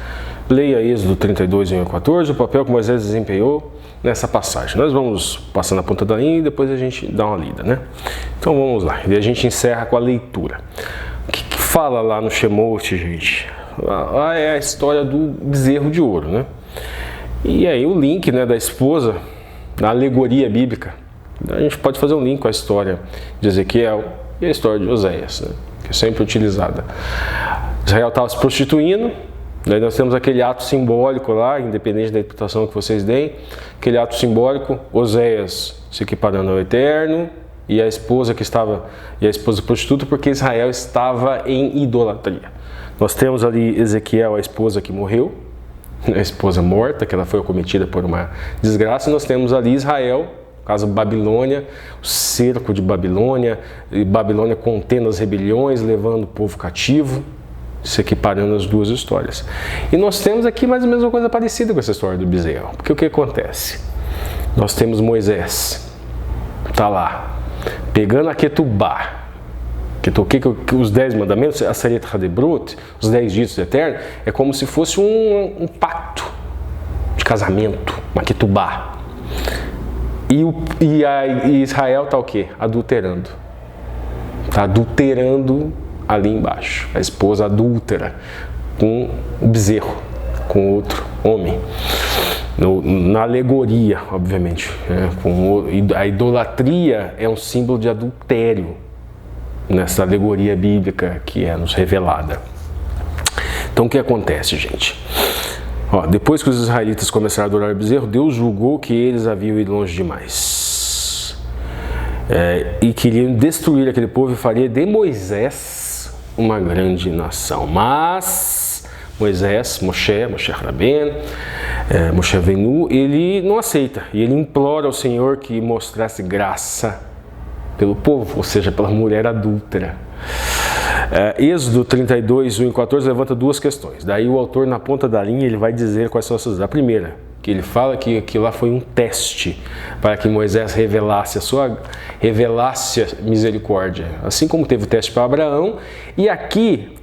Leia Êxodo 32, 1 a 14, o papel que Moisés desempenhou nessa passagem. Nós vamos passando a ponta da linha e depois a gente dá uma lida, né? Então vamos lá, e a gente encerra com a leitura. O que fala lá no Shemot, gente? Lá é a história do bezerro de ouro, né? E aí o link, né, da esposa, na alegoria bíblica, a gente pode fazer um link com a história de Ezequiel e a história de Oséias, né, que é sempre utilizada. Israel estava se prostituindo, daí nós temos aquele ato simbólico lá, independente da interpretação que vocês deem, aquele ato simbólico, Oséias se equiparando ao Eterno e a esposa prostituta, porque Israel estava em idolatria. Nós temos ali Ezequiel, a esposa que morreu, a esposa morta, que ela foi acometida por uma desgraça, e nós temos ali Israel, caso Babilônia, o cerco de Babilônia, e Babilônia contendo as rebeliões, levando o povo cativo, se equiparando as duas histórias. E nós temos aqui mais ou menos uma coisa parecida com essa história do bezerro, porque o que acontece? Nós temos Moisés, está lá, pegando a Ketubá, os 10 mandamentos, a Seret HaDebrot, os 10 ditos do Eterno, é como se fosse um pacto de casamento, uma Ketubá. E Israel está o quê? Adulterando. Está adulterando ali embaixo. A esposa adúltera com o bezerro, com outro homem. Na alegoria, obviamente. A idolatria é um símbolo de adultério nessa alegoria bíblica que é nos revelada. Então o que acontece, gente? Depois que os israelitas começaram a adorar o bezerro, Deus julgou que eles haviam ido longe demais. E queriam destruir aquele povo e faria de Moisés uma grande nação. Mas Moisés, Moshe Rabbeinu, Moshe Avinu, ele não aceita. E ele implora ao Senhor que mostrasse graça pelo povo, ou seja, pela mulher adúltera. Êxodo 32, 1 e 14 levanta duas questões. Daí o autor, na ponta da linha, ele vai dizer quais são essas. A primeira, que ele fala que aquilo lá foi um teste para que Moisés revelasse a misericórdia. Assim como teve o teste para Abraão. E aqui,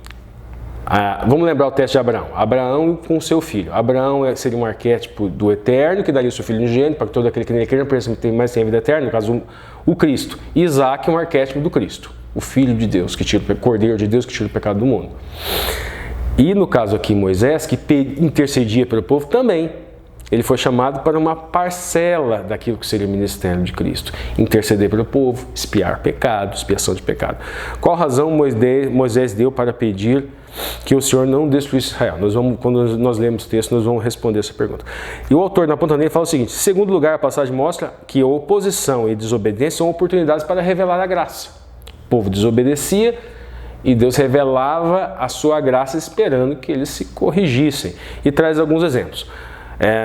vamos lembrar o teste de Abraão. Abraão com seu filho. Abraão seria um arquétipo do eterno, que daria o seu filho unigênito, para que todo aquele que nele crê não pereça, mas tenha vida eterna, no caso o Cristo. Isaac é um arquétipo do Cristo, o Filho de Deus, o Cordeiro de Deus que tira o pecado do mundo. E no caso aqui Moisés, que intercedia pelo povo também, ele foi chamado para uma parcela daquilo que seria o ministério de Cristo. Interceder pelo povo, expiar pecado, expiação de pecado. Qual razão Moisés deu para pedir que o Senhor não destruísse Israel? Quando nós lemos o texto, nós vamos responder essa pergunta. E o autor, na ponta dele, fala o seguinte: em segundo lugar, a passagem mostra que a oposição e desobediência são oportunidades para revelar a graça. O povo desobedecia e Deus revelava a sua graça esperando que eles se corrigissem. E traz alguns exemplos.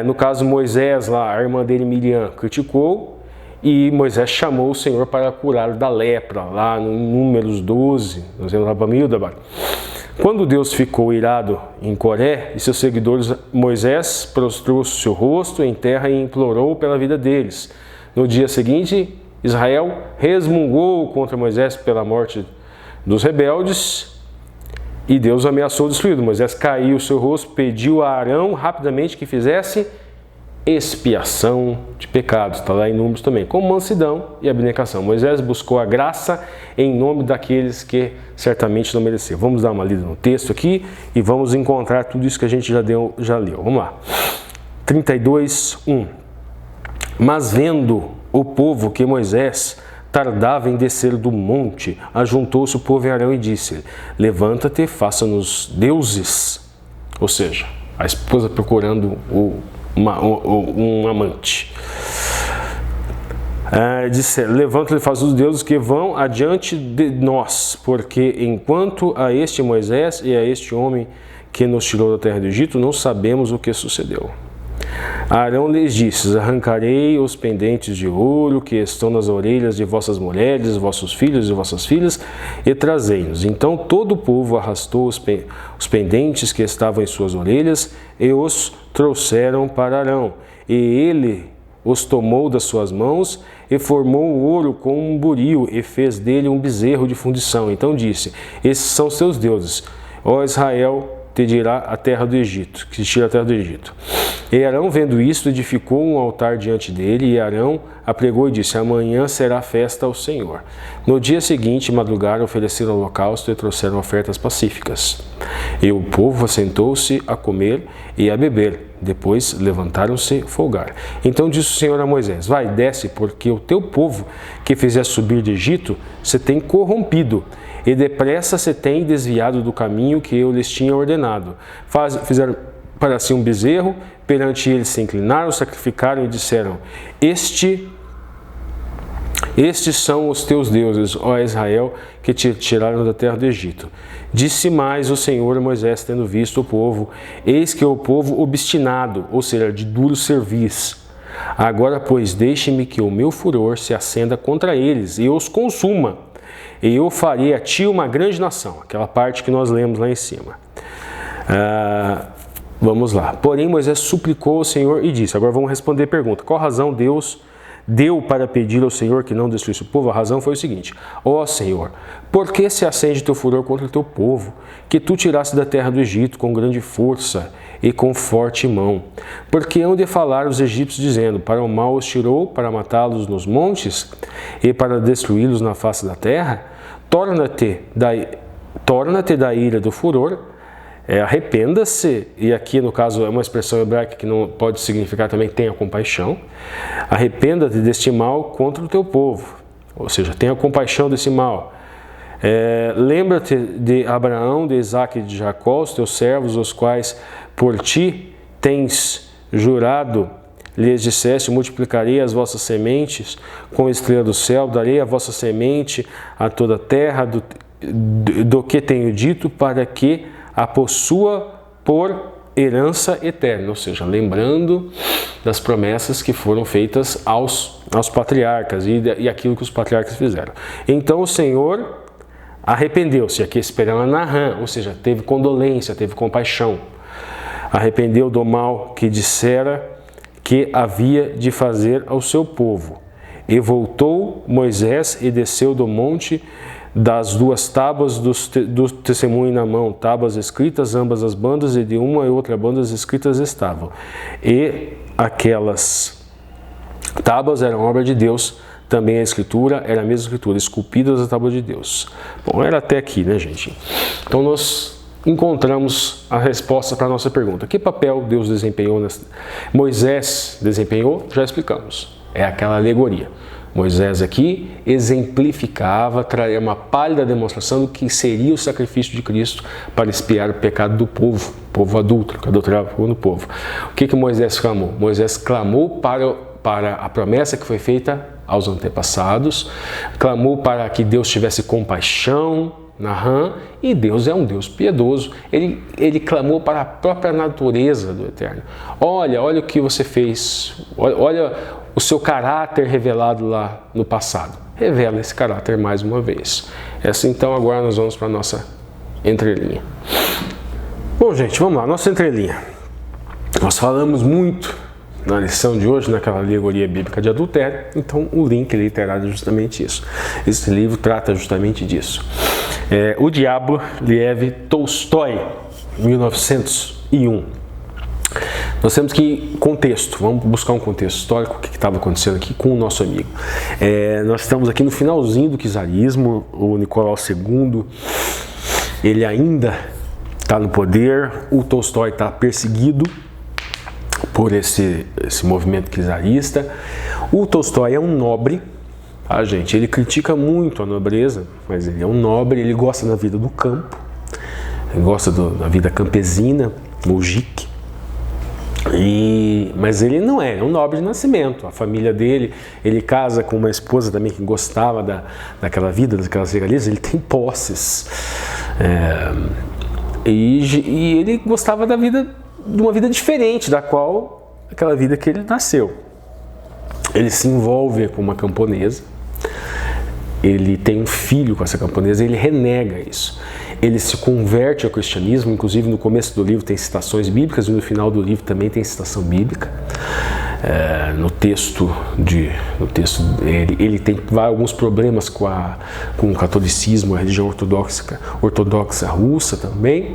No caso Moisés, lá, a irmã dele Miriam criticou e Moisés chamou o Senhor para curar da lepra, lá no Números 12, nós vemos lá para Mildabar. Quando Deus ficou irado em Coré e seus seguidores, Moisés prostrou seu rosto em terra e implorou pela vida deles. No dia seguinte, Israel resmungou contra Moisés pela morte dos rebeldes e Deus ameaçou destruí-lo. Moisés caiu o seu rosto, pediu a Arão rapidamente que fizesse expiação de pecados. Está lá em Números também, com mansidão e abnegação. Moisés buscou a graça em nome daqueles que certamente não mereciam. Vamos dar uma lida no texto aqui e vamos encontrar tudo isso que a gente já leu. Vamos lá. 32, 1. Mas vendo o povo que Moisés tardava em descer do monte, ajuntou-se o povo em Arão e disse: levanta-te, faça-nos deuses. Ou seja, a esposa procurando um amante. Disse: levanta-te, faça-nos deuses que vão adiante de nós, porque enquanto a este Moisés e a este homem que nos tirou da terra do Egito, não sabemos o que sucedeu. Arão lhes disse: arrancarei os pendentes de ouro que estão nas orelhas de vossas mulheres, vossos filhos e vossas filhas, e trazei-nos. Então todo o povo arrastou os pendentes que estavam em suas orelhas e os trouxeram para Arão. E ele os tomou das suas mãos e formou o ouro com um buril e fez dele um bezerro de fundição. Então disse: esses são seus deuses, ó Israel, te dirá a terra do Egito, que se tira a terra do Egito. E Arão, vendo isto, edificou um altar diante dele, e Arão apregou e disse: amanhã será festa ao Senhor. No dia seguinte, madrugaram, ofereceram holocausto e trouxeram ofertas pacíficas. E o povo assentou-se a comer e a beber. Depois levantaram-se a folgar. Então disse o Senhor a Moisés: vai, desce, porque o teu povo que fizeste subir de Egito se tem corrompido, e depressa se tem desviado do caminho que eu lhes tinha ordenado. Fizeram para si um bezerro, perante eles se inclinaram, sacrificaram e disseram: estes são os teus deuses, ó Israel, que te tiraram da terra do Egito. Disse mais o Senhor a Moisés, tendo visto o povo: eis que é o povo obstinado, ou seja, de duro serviço. Agora, pois, deixe-me que o meu furor se acenda contra eles e os consuma, e eu farei a ti uma grande nação. Aquela parte que nós lemos lá em cima. Vamos lá. Porém, Moisés suplicou ao Senhor e disse: agora vamos responder a pergunta. Qual razão Deus deu para pedir ao Senhor que não destruísse o povo? A razão foi o seguinte: ó Senhor, por que se acende teu furor contra o teu povo, que tu tiraste da terra do Egito com grande força e com forte mão? Porque hão de falar os egípcios, dizendo: para o mal os tirou, para matá-los nos montes e para destruí-los na face da terra? Torna-te da ira do furor, arrependa-se, e aqui no caso é uma expressão hebraica que não pode significar também tenha compaixão. Arrependa-te deste mal contra o teu povo, ou seja, tenha compaixão desse mal. Lembra-te de Abraão, de Isaque e de Jacó, os teus servos, os quais por ti tens jurado. Lhes disseste: multiplicarei as vossas sementes com a estrela do céu, darei a vossa semente a toda a terra, do que tenho dito, para que a possua por herança eterna, ou seja, lembrando das promessas que foram feitas aos patriarcas e aquilo que os patriarcas fizeram. Então o Senhor arrependeu-se, aqui esperando Nahã, ou seja, teve condolência, teve compaixão. Arrependeu do mal que dissera que havia de fazer ao seu povo. E voltou Moisés e desceu do monte das 2 tábuas do testemunho na mão, tábuas escritas, ambas as bandas, e de uma e outra banda as escritas estavam. E aquelas tábuas eram obra de Deus, também a escritura era a mesma escritura, esculpidas da tábua de Deus. Bom, era até aqui, né, gente? Então nós encontramos a resposta para a nossa pergunta. Que papel Deus desempenhou? Moisés desempenhou? Já explicamos. É aquela alegoria. Moisés aqui exemplificava, traria uma pálida demonstração do que seria o sacrifício de Cristo para expiar o pecado do povo adúltero, que adulterava o povo. O que Moisés clamou? Moisés clamou para a promessa que foi feita aos antepassados, clamou para que Deus tivesse compaixão, Nahã, e Deus é um Deus piedoso. Ele clamou para a própria natureza do Eterno. Olha o que você fez, olha o seu caráter revelado lá no passado. Revela esse caráter mais uma vez. Então agora nós vamos para a nossa entrelinha. Bom, gente, vamos lá, nossa entrelinha. Nós falamos muito na lição de hoje, naquela alegoria bíblica de adultério, então o link literário é justamente isso. Esse livro trata justamente disso. O Diabo, Lev Tolstói, 1901. Nós temos que contexto, vamos buscar um contexto histórico, o que estava acontecendo aqui com o nosso amigo. Nós estamos aqui no finalzinho do czarismo, o Nicolau II, ele ainda está no poder, o Tolstói está perseguido por esse movimento czarista. O Tolstói é um nobre, tá, gente? Ele critica muito a nobreza, mas ele é um nobre, ele gosta da vida do campo, ele gosta da vida campesina, mujik. Mas ele não é um nobre de nascimento. A família dele, ele casa com uma esposa também que gostava daquela vida, daquelas regalias, ele tem posses. E ele gostava de uma vida diferente da qual aquela vida que ele nasceu. Ele se envolve com uma camponesa, ele tem um filho com essa camponesa, ele renega isso. Ele se converte ao cristianismo, inclusive no começo do livro tem citações bíblicas e no final do livro também tem citação bíblica. No texto ele tem alguns problemas com o catolicismo, a religião ortodoxa russa também.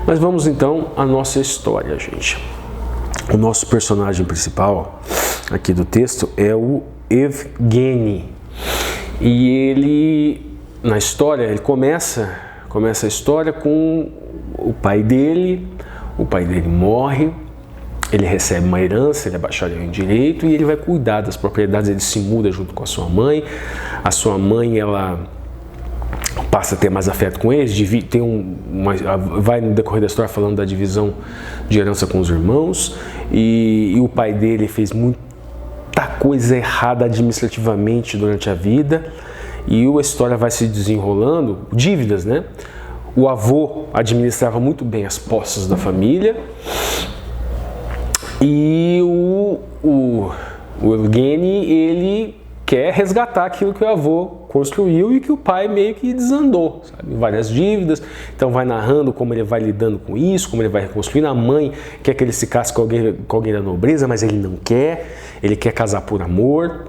Mas vamos então à nossa história, gente. O nosso personagem principal aqui do texto é o Evgeny. E ele, na história, ele começa a história com o pai dele morre, ele recebe uma herança, ele é bacharel em direito e ele vai cuidar das propriedades, ele se muda junto com a sua mãe. A sua mãe, ela passa a ter mais afeto com eles, vai no decorrer da história falando da divisão de herança com os irmãos, e o pai dele fez muita coisa errada administrativamente durante a vida. E a história vai se desenrolando, dívidas, né? O avô administrava muito bem as posses da família e o Evgeny, ele quer resgatar aquilo que o avô construiu e que o pai meio que desandou, sabe? Várias dívidas, então vai narrando como ele vai lidando com isso, como ele vai reconstruindo. A mãe quer que ele se case com alguém da nobreza, mas ele não quer, ele quer casar por amor.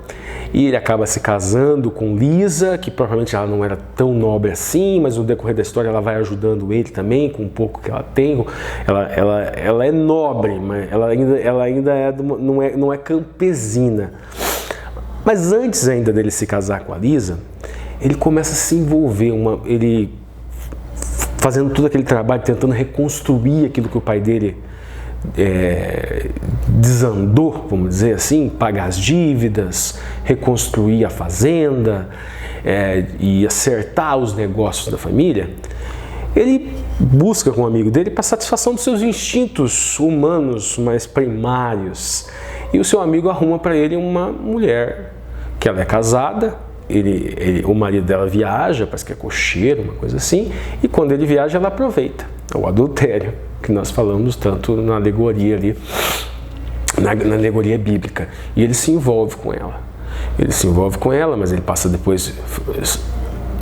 E ele acaba se casando com Lisa, que provavelmente ela não era tão nobre assim, mas no decorrer da história ela vai ajudando ele também, com um pouco que ela tem. Ela é nobre, mas ela ainda não é campesina. Mas antes ainda dele se casar com a Lisa, ele começa a se envolver, ele fazendo todo aquele trabalho, tentando reconstruir aquilo que o pai dele desandou, vamos dizer assim, pagar as dívidas, reconstruir a fazenda e acertar os negócios da família. Ele busca com um amigo dele para satisfação dos seus instintos humanos mais primários, e o seu amigo arruma para ele uma mulher que ela é casada. O marido dela viaja, parece que é cocheiro, uma coisa assim, e quando ele viaja ela aproveita o adultério. que nós falamos tanto na alegoria ali, na alegoria bíblica. E ele se envolve com ela. Ele se envolve com ela, mas ele passa depois,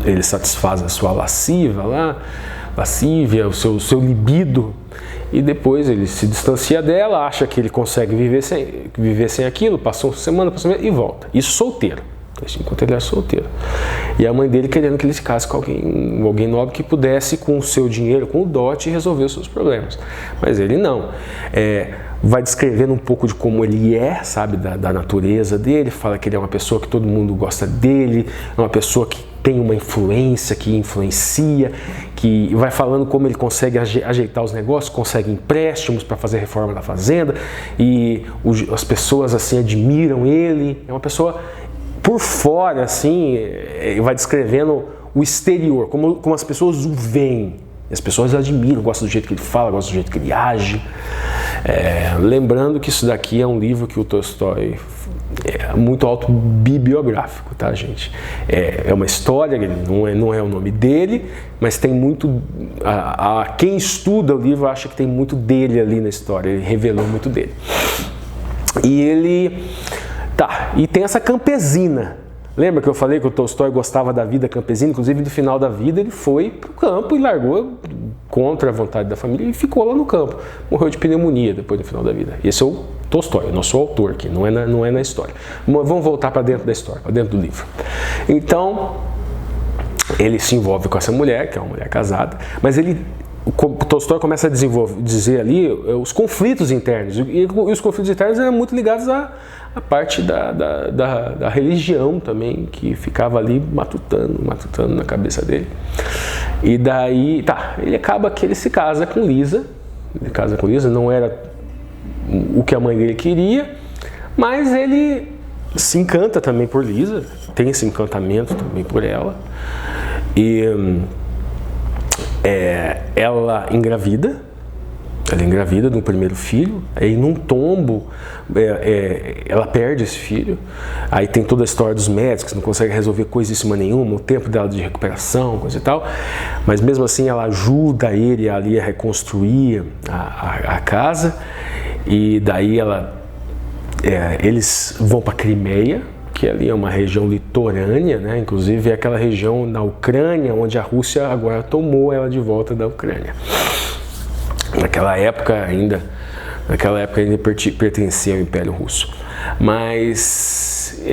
ele satisfaz a sua lascívia, o seu libido, e depois ele se distancia dela, acha que ele consegue viver sem aquilo, passou uma semana e volta. Isso solteiro, enquanto ele é solteiro. E a mãe dele querendo que ele se case com alguém nobre que pudesse, com o seu dinheiro, com o dote, resolver os seus problemas. Mas ele não. Vai descrevendo um pouco de como ele é, sabe, da natureza dele, fala que ele é uma pessoa que todo mundo gosta dele, é uma pessoa que tem uma influência, que influencia, que vai falando como ele consegue ajeitar os negócios, consegue empréstimos para fazer a reforma da fazenda, e as pessoas assim admiram ele. É uma pessoa por fora, assim, vai descrevendo o exterior, como as pessoas o veem. As pessoas admiram, gostam do jeito que ele fala, gostam do jeito que ele age. Lembrando que isso daqui é um livro que o Tolstói é muito autobiográfico, tá, gente? É uma história, não é o nome dele, mas tem muito... quem estuda o livro acha que tem muito dele ali na história, ele revelou muito dele. E ele... e tem essa campesina. Lembra que eu falei que o Tolstói gostava da vida campesina? Inclusive, no final da vida, ele foi para o campo e largou contra a vontade da família e ficou lá no campo. Morreu de pneumonia depois do final da vida. Esse é o Tolstói, o nosso autor aqui, não é na história. Vamos voltar para dentro da história, para dentro do livro. Então, ele se envolve com essa mulher, que é uma mulher casada, mas o Tolstói começa a dizer ali os conflitos internos, e os conflitos internos eram muito ligados à parte da religião também, que ficava ali matutando na cabeça dele. E daí, ele acaba que ele se casa com Lisa, não era o que a mãe dele queria, mas ele se encanta também por Lisa, tem esse encantamento também por ela, e ela engravida do primeiro filho, aí num tombo ela perde esse filho, aí tem toda a história dos médicos, não consegue resolver coisíssima nenhuma, o tempo dela de recuperação, coisa e tal, mas mesmo assim ela ajuda ele ali a reconstruir a casa, e daí eles vão para Crimeia, que ali é uma região litorânea, né? Inclusive é aquela região na Ucrânia onde a Rússia agora tomou ela de volta da Ucrânia. Naquela época ainda pertencia ao Império Russo. Mas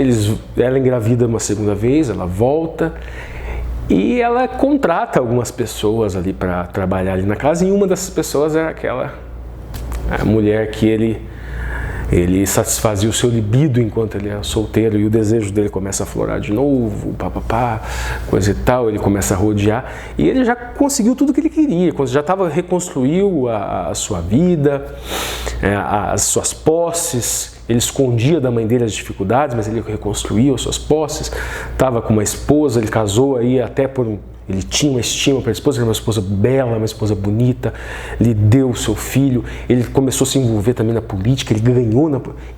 ela engravida uma segunda vez, ela volta e ela contrata algumas pessoas ali para trabalhar ali na casa, e uma dessas pessoas era a mulher que ele satisfazia o seu libido enquanto ele era solteiro, e o desejo dele começa a aflorar de novo, coisa e tal, ele começa a rodear, e ele já conseguiu tudo que ele queria, já reconstruiu a sua vida, as suas posses, ele escondia da mãe dele as dificuldades, mas ele reconstruiu as suas posses, estava com uma esposa, ele casou aí até ele tinha uma estima para a esposa, era uma esposa bela, uma esposa bonita, lhe deu o seu filho, ele começou a se envolver também na política, ele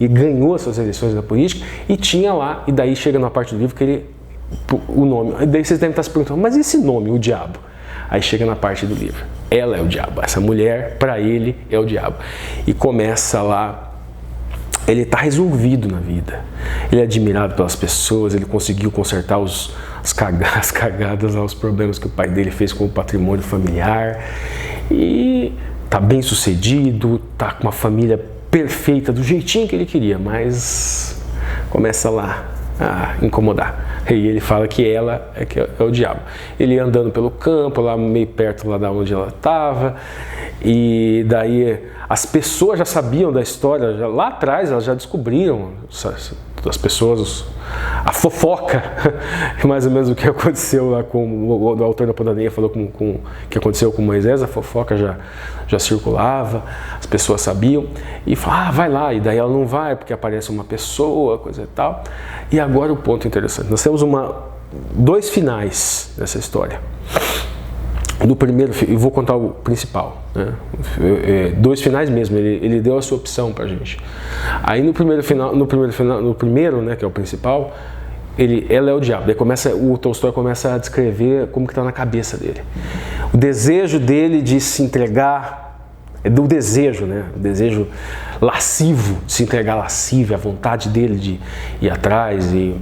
ganhou as suas eleições na política, e tinha lá, e daí chega na parte do livro que o nome, e daí vocês devem estar se perguntando, mas esse nome, o diabo? Aí chega na parte do livro, ela é o diabo, essa mulher para ele é o diabo, e começa lá. Ele está resolvido na vida, ele é admirado pelas pessoas, ele conseguiu consertar as cagadas, os problemas que o pai dele fez com o patrimônio familiar, e está bem sucedido, está com uma família perfeita do jeitinho que ele queria, mas começa lá a incomodar. E ele fala que ela é o diabo. Ele andando pelo campo, lá meio perto lá da onde ela estava, e daí as pessoas já sabiam da história, lá atrás elas já descobriram, as pessoas, a fofoca, mais ou menos o que aconteceu lá o autor da Podaneia falou com o que aconteceu com Moisés, a fofoca já circulava, as pessoas sabiam, e falavam, vai lá, e daí ela não vai, porque aparece uma pessoa, coisa e tal. E agora o ponto interessante, nós temos dois finais dessa história. No primeiro, eu vou contar o principal, né? Dois finais mesmo, ele deu a sua opção pra gente. Aí no primeiro, né, que é o principal, ela é o diabo. Daí o Tolstói começa a descrever como que está na cabeça dele. O desejo dele de se entregar é do desejo, né? O desejo lascivo, de se entregar lascivo, a vontade dele de ir atrás e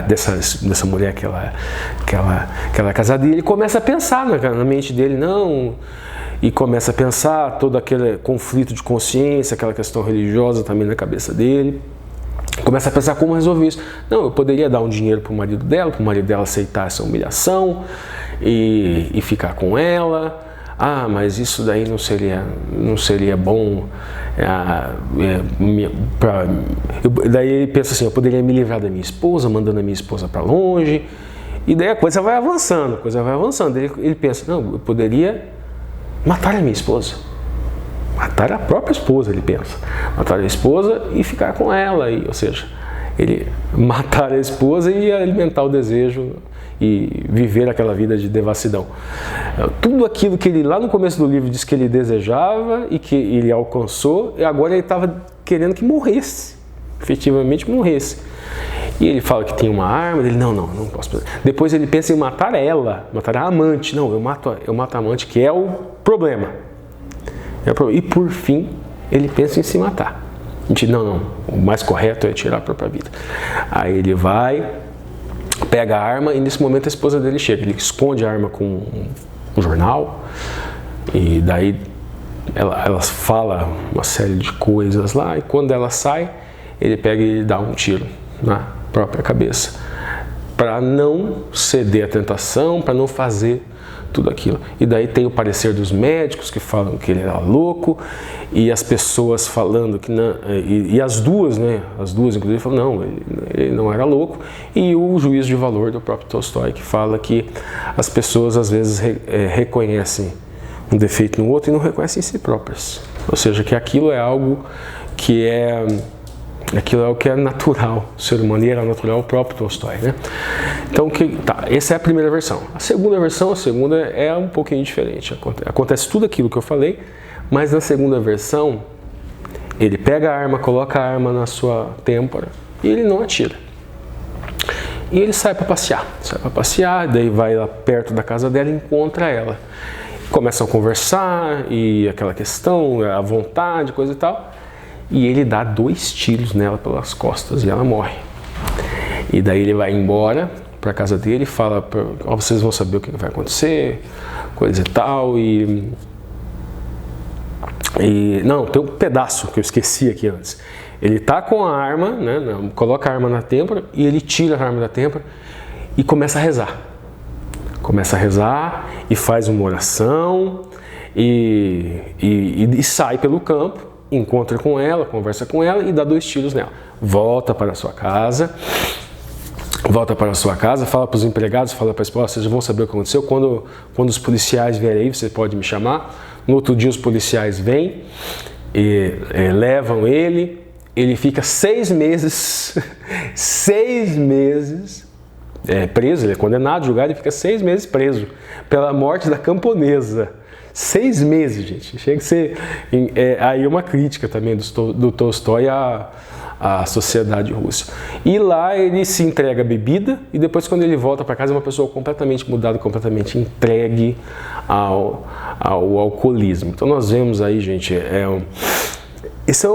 dessa mulher que ela é casada. E ele começa a pensar na mente dele, e começa a pensar todo aquele conflito de consciência, aquela questão religiosa também na cabeça dele. Começa a pensar como resolver isso. Não, eu poderia dar um dinheiro para o marido dela aceitar essa humilhação e ficar com ela. Ah, mas isso daí não seria bom. Daí ele pensa assim, eu poderia me livrar da minha esposa, mandando a minha esposa para longe. E daí a coisa vai avançando. Ele pensa, não, eu poderia matar a minha esposa. Matar a própria esposa, ele pensa. Matar a esposa e ficar com ela. Ou seja, ele matar a esposa e alimentar o desejo e viver aquela vida de devassidão. Tudo aquilo que ele lá no começo do livro disse que ele desejava e que ele alcançou, e agora ele estava querendo que morresse, efetivamente morresse. E ele fala que tem uma arma, ele não posso fazer. Depois ele pensa em matar ela, matar a amante. Não, eu mato a amante, que é o problema. E por fim, ele pensa em se matar. Não, o mais correto é tirar a própria vida. Aí ele vai, pega a arma e nesse momento a esposa dele chega. Ele esconde a arma com um jornal e daí ela fala uma série de coisas lá e quando ela sai, ele pega e dá um tiro na própria cabeça para não ceder à tentação, para não fazer tudo aquilo. E daí tem o parecer dos médicos que falam que ele era louco e as pessoas falando que não, e as duas inclusive falam não, ele não era louco, e o juízo de valor do próprio Tolstói que fala que as pessoas às vezes reconhecem um defeito no outro e não reconhecem em si próprias, ou seja, que aquilo é algo que é natural, o ser humano, e era natural o próprio Tolstói, né? Então, essa é a primeira versão. A segunda versão, é um pouquinho diferente. Acontece tudo aquilo que eu falei, mas na segunda versão, ele pega a arma, coloca a arma na sua têmpora e ele não atira. E ele sai para passear, daí vai lá perto da casa dela e encontra ela. Começam a conversar e aquela questão, a vontade, coisa e tal. E ele dá 2 tiros nela pelas costas e ela morre. E daí ele vai embora para casa dele e fala, vocês vão saber o que vai acontecer, coisa e tal. E não, tem um pedaço que eu esqueci aqui antes. Ele tá com a arma, né, coloca a arma na têmpora e ele tira a arma da têmpora e começa a rezar. Começa a rezar e faz uma oração e sai pelo campo. Encontra com ela, conversa com ela e dá 2 tiros nela. Volta para a sua casa, fala para os empregados, fala para a esposa, vocês vão saber o que aconteceu. Quando os policiais vierem aí, você pode me chamar. No outro dia os policiais vêm e levam ele fica 6 meses, 6 meses preso, ele é condenado, julgado e fica 6 meses preso pela morte da camponesa. 6 meses, gente. Chega a ser aí uma crítica também do Tolstói à sociedade russa. E lá ele se entrega à bebida e depois quando ele volta para casa é uma pessoa completamente mudada, completamente entregue ao alcoolismo. Então nós vemos aí, gente, esse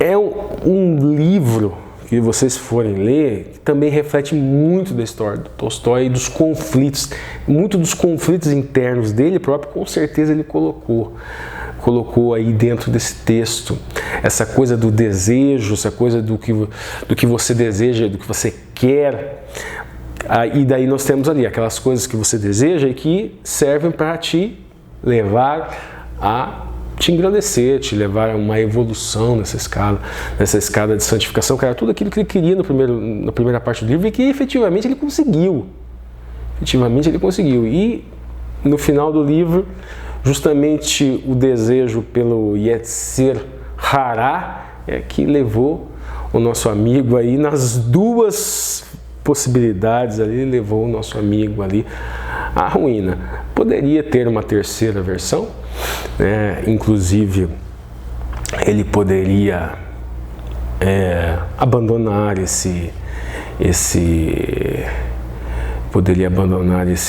é um livro que vocês forem ler, que também reflete muito da história do Tolstói e dos conflitos, muito dos conflitos internos dele próprio, com certeza ele colocou aí dentro desse texto, essa coisa do desejo, essa coisa do que você deseja, do que você quer, e daí nós temos ali aquelas coisas que você deseja e que servem para te levar a te engrandecer, te levar a uma evolução nessa escada de santificação, que era tudo aquilo que ele queria na primeira parte do livro e que efetivamente ele conseguiu. E no final do livro, justamente o desejo pelo Yetzer Hará é que levou o nosso amigo aí nas 2 possibilidades ali, levou o nosso amigo ali à ruína. Poderia ter uma terceira versão, né? Inclusive ele poderia abandonar esse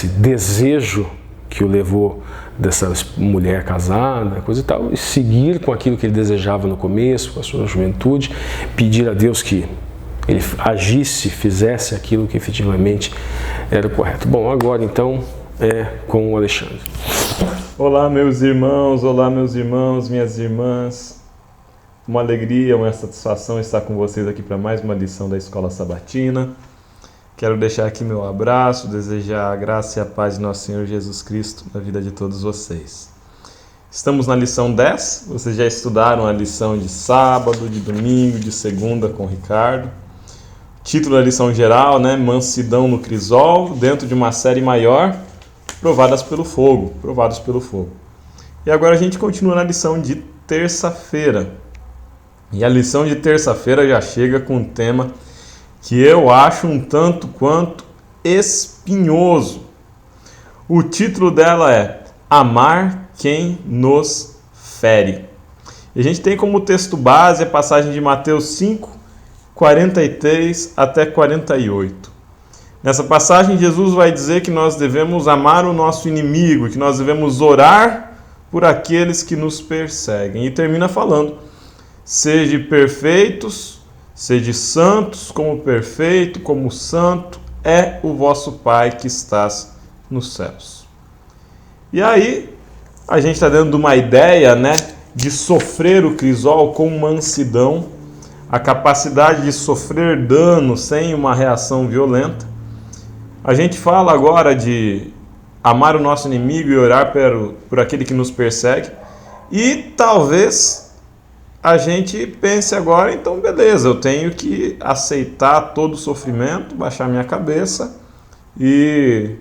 desejo que o levou dessa mulher casada, coisa e tal, e seguir com aquilo que ele desejava no começo, com a sua juventude, pedir a Deus que ele agisse, fizesse aquilo que efetivamente era correto. Bom, agora então é com o Alexandre. Olá meus irmãos, minhas irmãs. Uma alegria, uma satisfação estar com vocês aqui para mais uma lição da Escola Sabatina. Quero deixar aqui meu abraço, desejar a graça e a paz de nosso Senhor Jesus Cristo na vida de todos vocês. Estamos na lição 10, vocês já estudaram a lição de sábado, de domingo, de segunda com o Ricardo. Título da lição geral, né? Mansidão no crisol, dentro de uma série maior, provados pelo fogo. E agora a gente continua na lição de terça-feira. E a lição de terça-feira já chega com um tema que eu acho um tanto quanto espinhoso. O título dela é Amar quem nos fere. E a gente tem como texto base a passagem de Mateus 5, 43 até 48. Nessa passagem, Jesus vai dizer que nós devemos amar o nosso inimigo, que nós devemos orar por aqueles que nos perseguem. E termina falando, sede perfeitos, sede santos, como perfeito, como santo é o vosso Pai que estás nos céus. E aí, a gente está dando uma ideia, né, de sofrer o crisol com mansidão, a capacidade de sofrer dano sem uma reação violenta. A gente fala agora de amar o nosso inimigo e orar por aquele que nos persegue. E talvez a gente pense agora, então beleza, eu tenho que aceitar todo o sofrimento, baixar minha cabeça e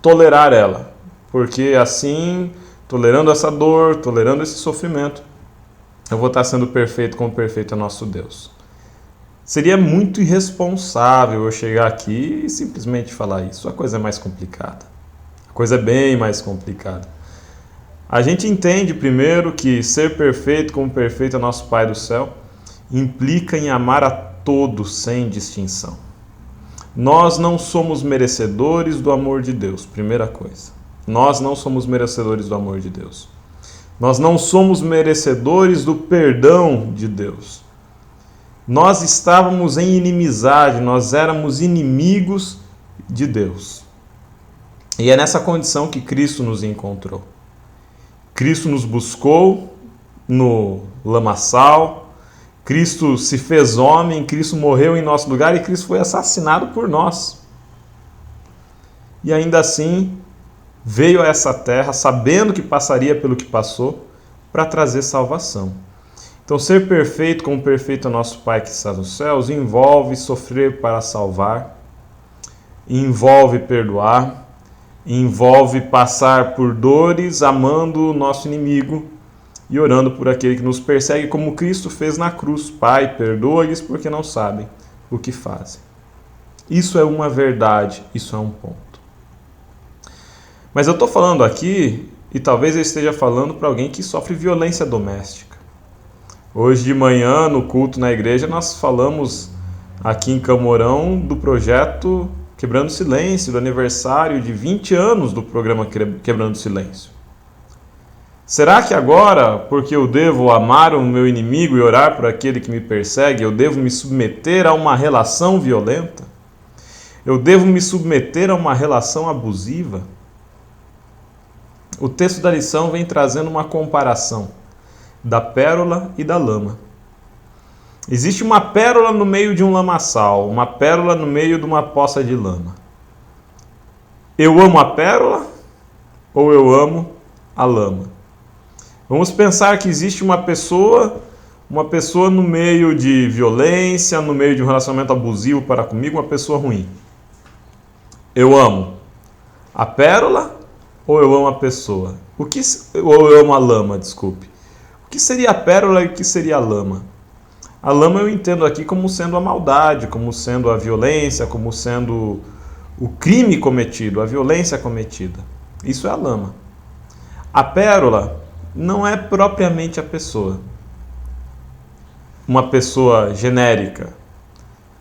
tolerar ela. Porque assim, tolerando essa dor, tolerando esse sofrimento, eu vou estar sendo perfeito como perfeito é nosso Deus. Seria muito irresponsável eu chegar aqui e simplesmente falar isso. A coisa é mais complicada. A coisa é bem mais complicada. A gente entende primeiro que ser perfeito como perfeito é nosso Pai do céu implica em amar a todos sem distinção. Nós não somos merecedores do amor de Deus, primeira coisa. Nós não somos merecedores do amor de Deus. Nós não somos merecedores do perdão de Deus. Nós estávamos em inimizade, nós éramos inimigos de Deus. E é nessa condição que Cristo nos encontrou. Cristo nos buscou no lamaçal, Cristo se fez homem, Cristo morreu em nosso lugar e Cristo foi assassinado por nós. E ainda assim, veio a essa terra, sabendo que passaria pelo que passou, para trazer salvação. Então, ser perfeito como perfeito é nosso Pai que está nos céus, envolve sofrer para salvar, envolve perdoar, envolve passar por dores, amando o nosso inimigo e orando por aquele que nos persegue, como Cristo fez na cruz. Pai, perdoa-lhes porque não sabem o que fazem. Isso é uma verdade, isso é um ponto. Mas eu estou falando aqui, e talvez eu esteja falando para alguém que sofre violência doméstica. Hoje de manhã, no culto na igreja, nós falamos aqui em Camorão do projeto Quebrando o Silêncio, do aniversário de 20 anos do programa Quebrando o Silêncio. Será que agora, porque eu devo amar o meu inimigo e orar por aquele que me persegue, eu devo me submeter a uma relação violenta? Eu devo me submeter a uma relação abusiva? O texto da lição vem trazendo uma comparação da pérola e da lama. Existe uma pérola no meio de um lamaçal, uma pérola no meio de uma poça de lama. Eu amo a pérola ou eu amo a lama? Vamos pensar que existe uma pessoa no meio de violência, no meio de um relacionamento abusivo para comigo, uma pessoa ruim. Eu amo a pérola ou eu amo a pessoa? Ou eu amo a lama, desculpe. O que seria a pérola e o que seria a lama? A lama eu entendo aqui como sendo a maldade, como sendo a violência, como sendo o crime cometido, a violência cometida. Isso é a lama. A pérola não é propriamente a pessoa, uma pessoa genérica,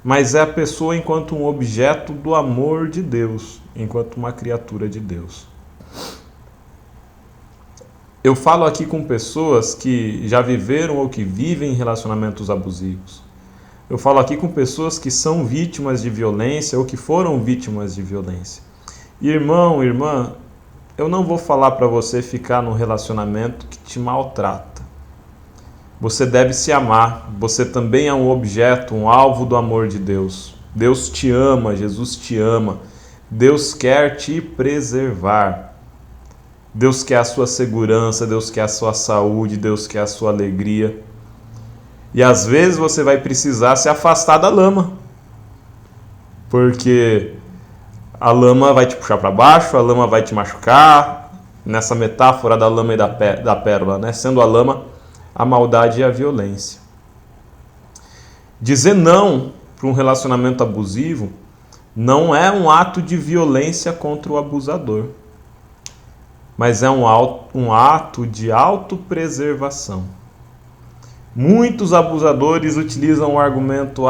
mas é a pessoa enquanto um objeto do amor de Deus, enquanto uma criatura de Deus. Eu falo aqui com pessoas que já viveram ou que vivem em relacionamentos abusivos. Eu falo aqui com pessoas que são vítimas de violência ou que foram vítimas de violência. Irmão, irmã, eu não vou falar para você ficar num relacionamento que te maltrata. Você deve se amar. Você também é um objeto, um alvo do amor de Deus. Deus te ama, Jesus te ama. Deus quer te preservar. Deus quer a sua segurança, Deus quer a sua saúde, Deus quer a sua alegria. E às vezes você vai precisar se afastar da lama. Porque a lama vai te puxar para baixo, a lama vai te machucar. Nessa metáfora da lama e da pérola, né? Sendo a lama a maldade e a violência. Dizer não para um relacionamento abusivo não é um ato de violência contra o abusador, mas é um ato de autopreservação. Muitos abusadores utilizam o argumento: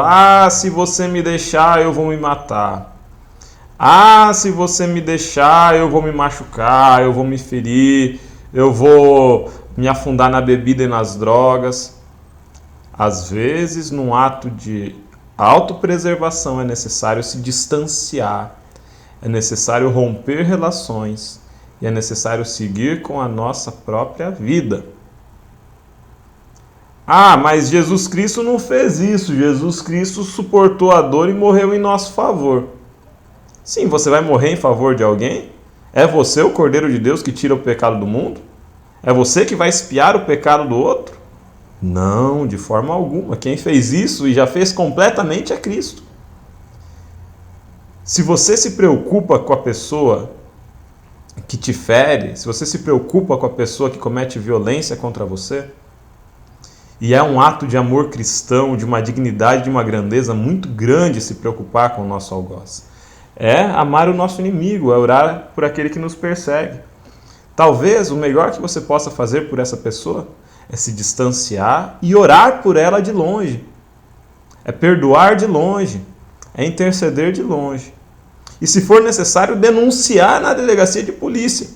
se você me deixar, eu vou me matar. Se você me deixar, eu vou me machucar, eu vou me ferir, eu vou me afundar na bebida e nas drogas. Às vezes, num ato de autopreservação, é necessário se distanciar, é necessário romper relações e é necessário seguir com a nossa própria vida. Mas Jesus Cristo não fez isso. Jesus Cristo suportou a dor e morreu em nosso favor. Sim, você vai morrer em favor de alguém? É você o Cordeiro de Deus que tira o pecado do mundo? É você que vai expiar o pecado do outro? Não, de forma alguma. Quem fez isso e já fez completamente é Cristo. Se você se preocupa com a pessoa que te fere, se você se preocupa com a pessoa que comete violência contra você, e é um ato de amor cristão, de uma dignidade, de uma grandeza muito grande se preocupar com o nosso algoz. É amar o nosso inimigo, é orar por aquele que nos persegue. Talvez o melhor que você possa fazer por essa pessoa é se distanciar e orar por ela de longe. É perdoar de longe, é interceder de longe. E se for necessário, denunciar na delegacia de polícia.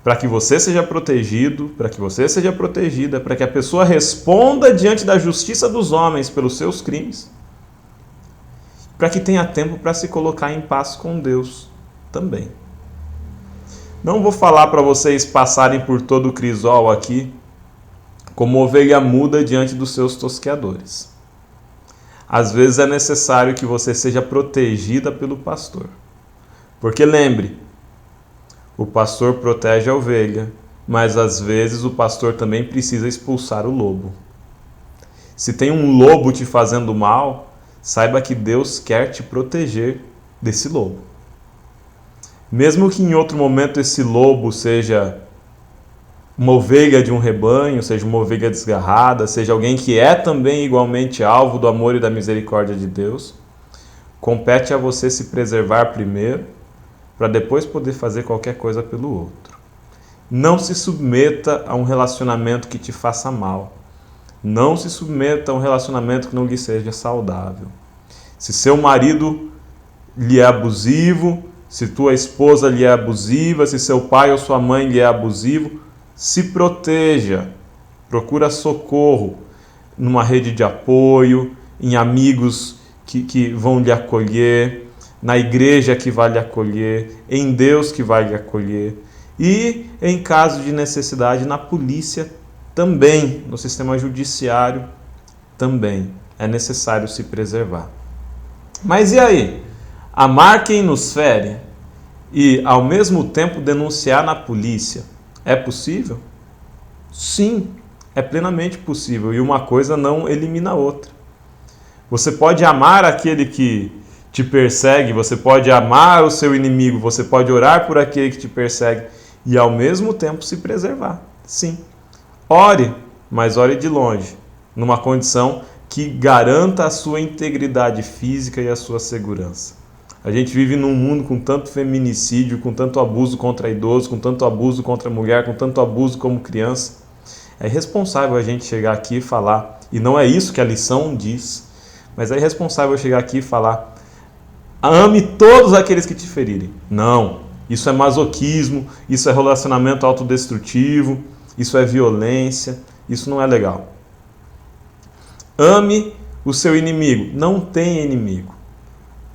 Para que você seja protegido, para que você seja protegida, para que a pessoa responda diante da justiça dos homens pelos seus crimes, para que tenha tempo para se colocar em paz com Deus também. Não vou falar para vocês passarem por todo o crisol aqui como ovelha muda diante dos seus tosqueadores. Às vezes é necessário que você seja protegida pelo pastor. Porque lembre, o pastor protege a ovelha, mas às vezes o pastor também precisa expulsar o lobo. Se tem um lobo te fazendo mal, saiba que Deus quer te proteger desse lobo. Mesmo que em outro momento esse lobo seja uma ovelha de um rebanho, seja uma ovelha desgarrada, seja alguém que é também igualmente alvo do amor e da misericórdia de Deus, compete a você se preservar primeiro, para depois poder fazer qualquer coisa pelo outro. Não se submeta a um relacionamento que te faça mal. Não se submeta a um relacionamento que não lhe seja saudável. Se seu marido lhe é abusivo, se tua esposa lhe é abusiva, se seu pai ou sua mãe lhe é abusivo, se proteja. Procura socorro numa rede de apoio, em amigos que vão lhe acolher, na igreja que vai lhe acolher, em Deus que vai lhe acolher e, em caso de necessidade, na polícia também, no sistema judiciário também. É necessário se preservar. Mas e aí? Amar quem nos fere e, ao mesmo tempo, denunciar na polícia é possível? Sim, é plenamente possível e uma coisa não elimina a outra. Você pode amar aquele que te persegue, você pode amar o seu inimigo, você pode orar por aquele que te persegue e ao mesmo tempo se preservar. Sim. Ore, mas ore de longe, numa condição que garanta a sua integridade física e a sua segurança. A gente vive num mundo com tanto feminicídio, com tanto abuso contra idoso, com tanto abuso contra mulher, com tanto abuso como criança. É irresponsável a gente chegar aqui e falar, e não é isso que a lição diz, mas é irresponsável chegar aqui e falar: ame todos aqueles que te ferirem. Não. Isso é masoquismo, isso é relacionamento autodestrutivo, isso é violência, isso não é legal. Ame o seu inimigo. Não tem inimigo.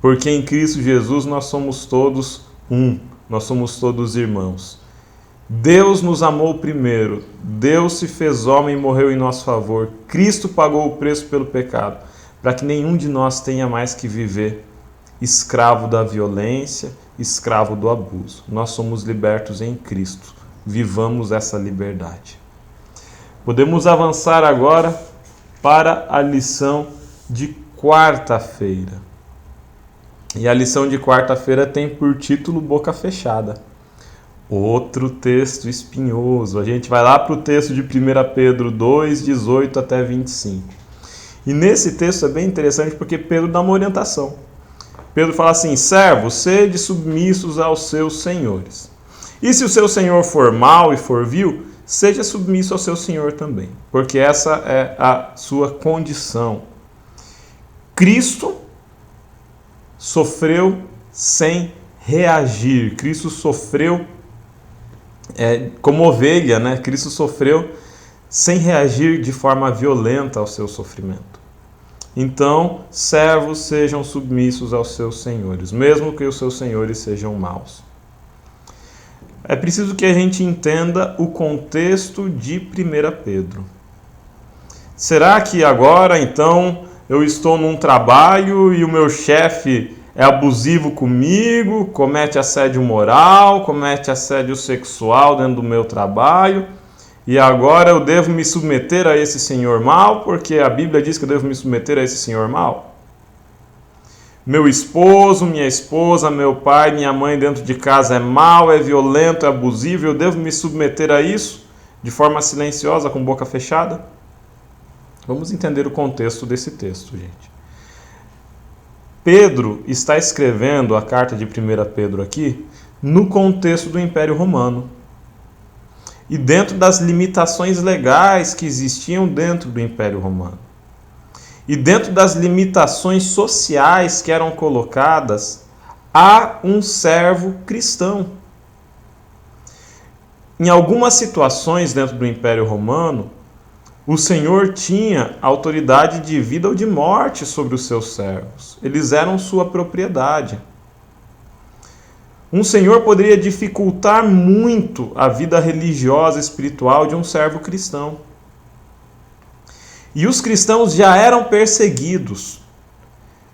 Porque em Cristo Jesus nós somos todos um, nós somos todos irmãos. Deus nos amou primeiro, Deus se fez homem e morreu em nosso favor, Cristo pagou o preço pelo pecado, para que nenhum de nós tenha mais que viver escravo da violência, escravo do abuso. Nós somos libertos em Cristo, vivamos essa liberdade. Podemos avançar agora para a lição de quarta-feira. E a lição de quarta-feira tem por título Boca Fechada. Outro texto espinhoso. A gente vai lá para o texto de 1 Pedro 2, 18 até 25. E nesse texto é bem interessante porque Pedro dá uma orientação. Pedro fala assim: servos, sede submissos aos seus senhores. E se o seu senhor for mau e for vil, seja submisso ao seu senhor também, porque essa é a sua condição. Cristo sofreu sem reagir. Cristo sofreu como ovelha, né? Cristo sofreu sem reagir de forma violenta ao seu sofrimento. Então, servos, sejam submissos aos seus senhores, mesmo que os seus senhores sejam maus. É preciso que a gente entenda o contexto de 1 Pedro. Será que agora, então, eu estou num trabalho e o meu chefe é abusivo comigo, comete assédio moral, comete assédio sexual dentro do meu trabalho, e agora eu devo me submeter a esse senhor mau, porque a Bíblia diz que eu devo me submeter a esse senhor mau? Meu esposo, minha esposa, meu pai, minha mãe dentro de casa é mau, é violento, é abusivo, eu devo me submeter a isso de forma silenciosa, com boca fechada? Vamos entender o contexto desse texto, gente. Pedro está escrevendo a carta de 1 Pedro aqui no contexto do Império Romano. E dentro das limitações legais que existiam dentro do Império Romano. E dentro das limitações sociais que eram colocadas a um servo cristão. Em algumas situações dentro do Império Romano, o Senhor tinha autoridade de vida ou de morte sobre os seus servos. Eles eram sua propriedade. Um senhor poderia dificultar muito a vida religiosa e espiritual de um servo cristão. E os cristãos já eram perseguidos.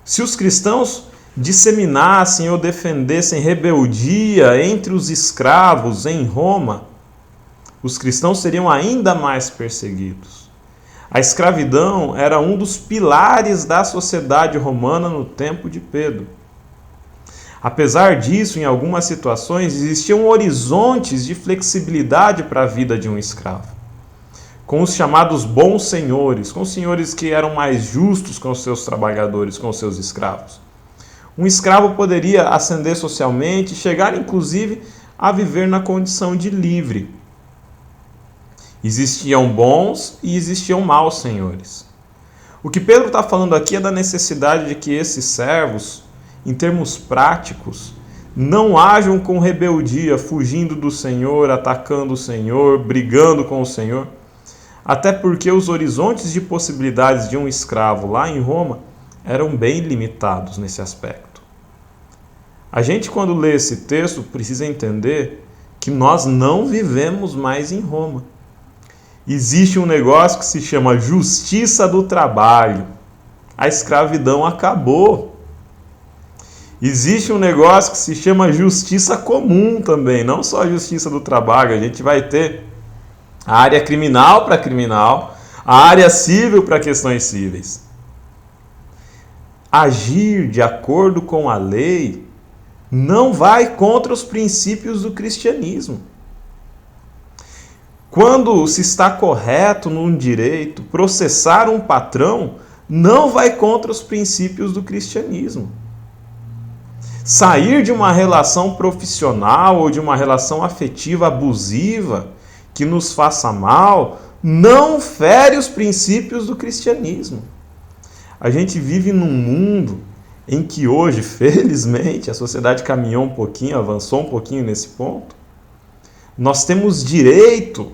Se os cristãos disseminassem ou defendessem rebeldia entre os escravos em Roma, os cristãos seriam ainda mais perseguidos. A escravidão era um dos pilares da sociedade romana no tempo de Pedro. Apesar disso, em algumas situações, existiam horizontes de flexibilidade para a vida de um escravo. Com os chamados bons senhores, com os senhores que eram mais justos com os seus trabalhadores, com os seus escravos. Um escravo poderia ascender socialmente, chegar inclusive a viver na condição de livre. Existiam bons e existiam maus senhores. O que Pedro está falando aqui é da necessidade de que esses servos, em termos práticos, não ajam com rebeldia, fugindo do Senhor, atacando o Senhor, brigando com o Senhor. Até porque os horizontes de possibilidades de um escravo lá em Roma eram bem limitados nesse aspecto. A gente, quando lê esse texto, precisa entender que nós não vivemos mais em Roma. Existe um negócio que se chama justiça do trabalho. A escravidão acabou. Existe um negócio que se chama justiça comum também, não só a justiça do trabalho. A gente vai ter a área criminal para criminal, a área civil para questões cíveis. Agir de acordo com a lei não vai contra os princípios do cristianismo. Quando se está correto num direito, processar um patrão não vai contra os princípios do cristianismo. Sair de uma relação profissional ou de uma relação afetiva abusiva que nos faça mal não fere os princípios do cristianismo. A gente vive num mundo em que hoje, felizmente, a sociedade caminhou um pouquinho, avançou um pouquinho nesse ponto, nós temos direito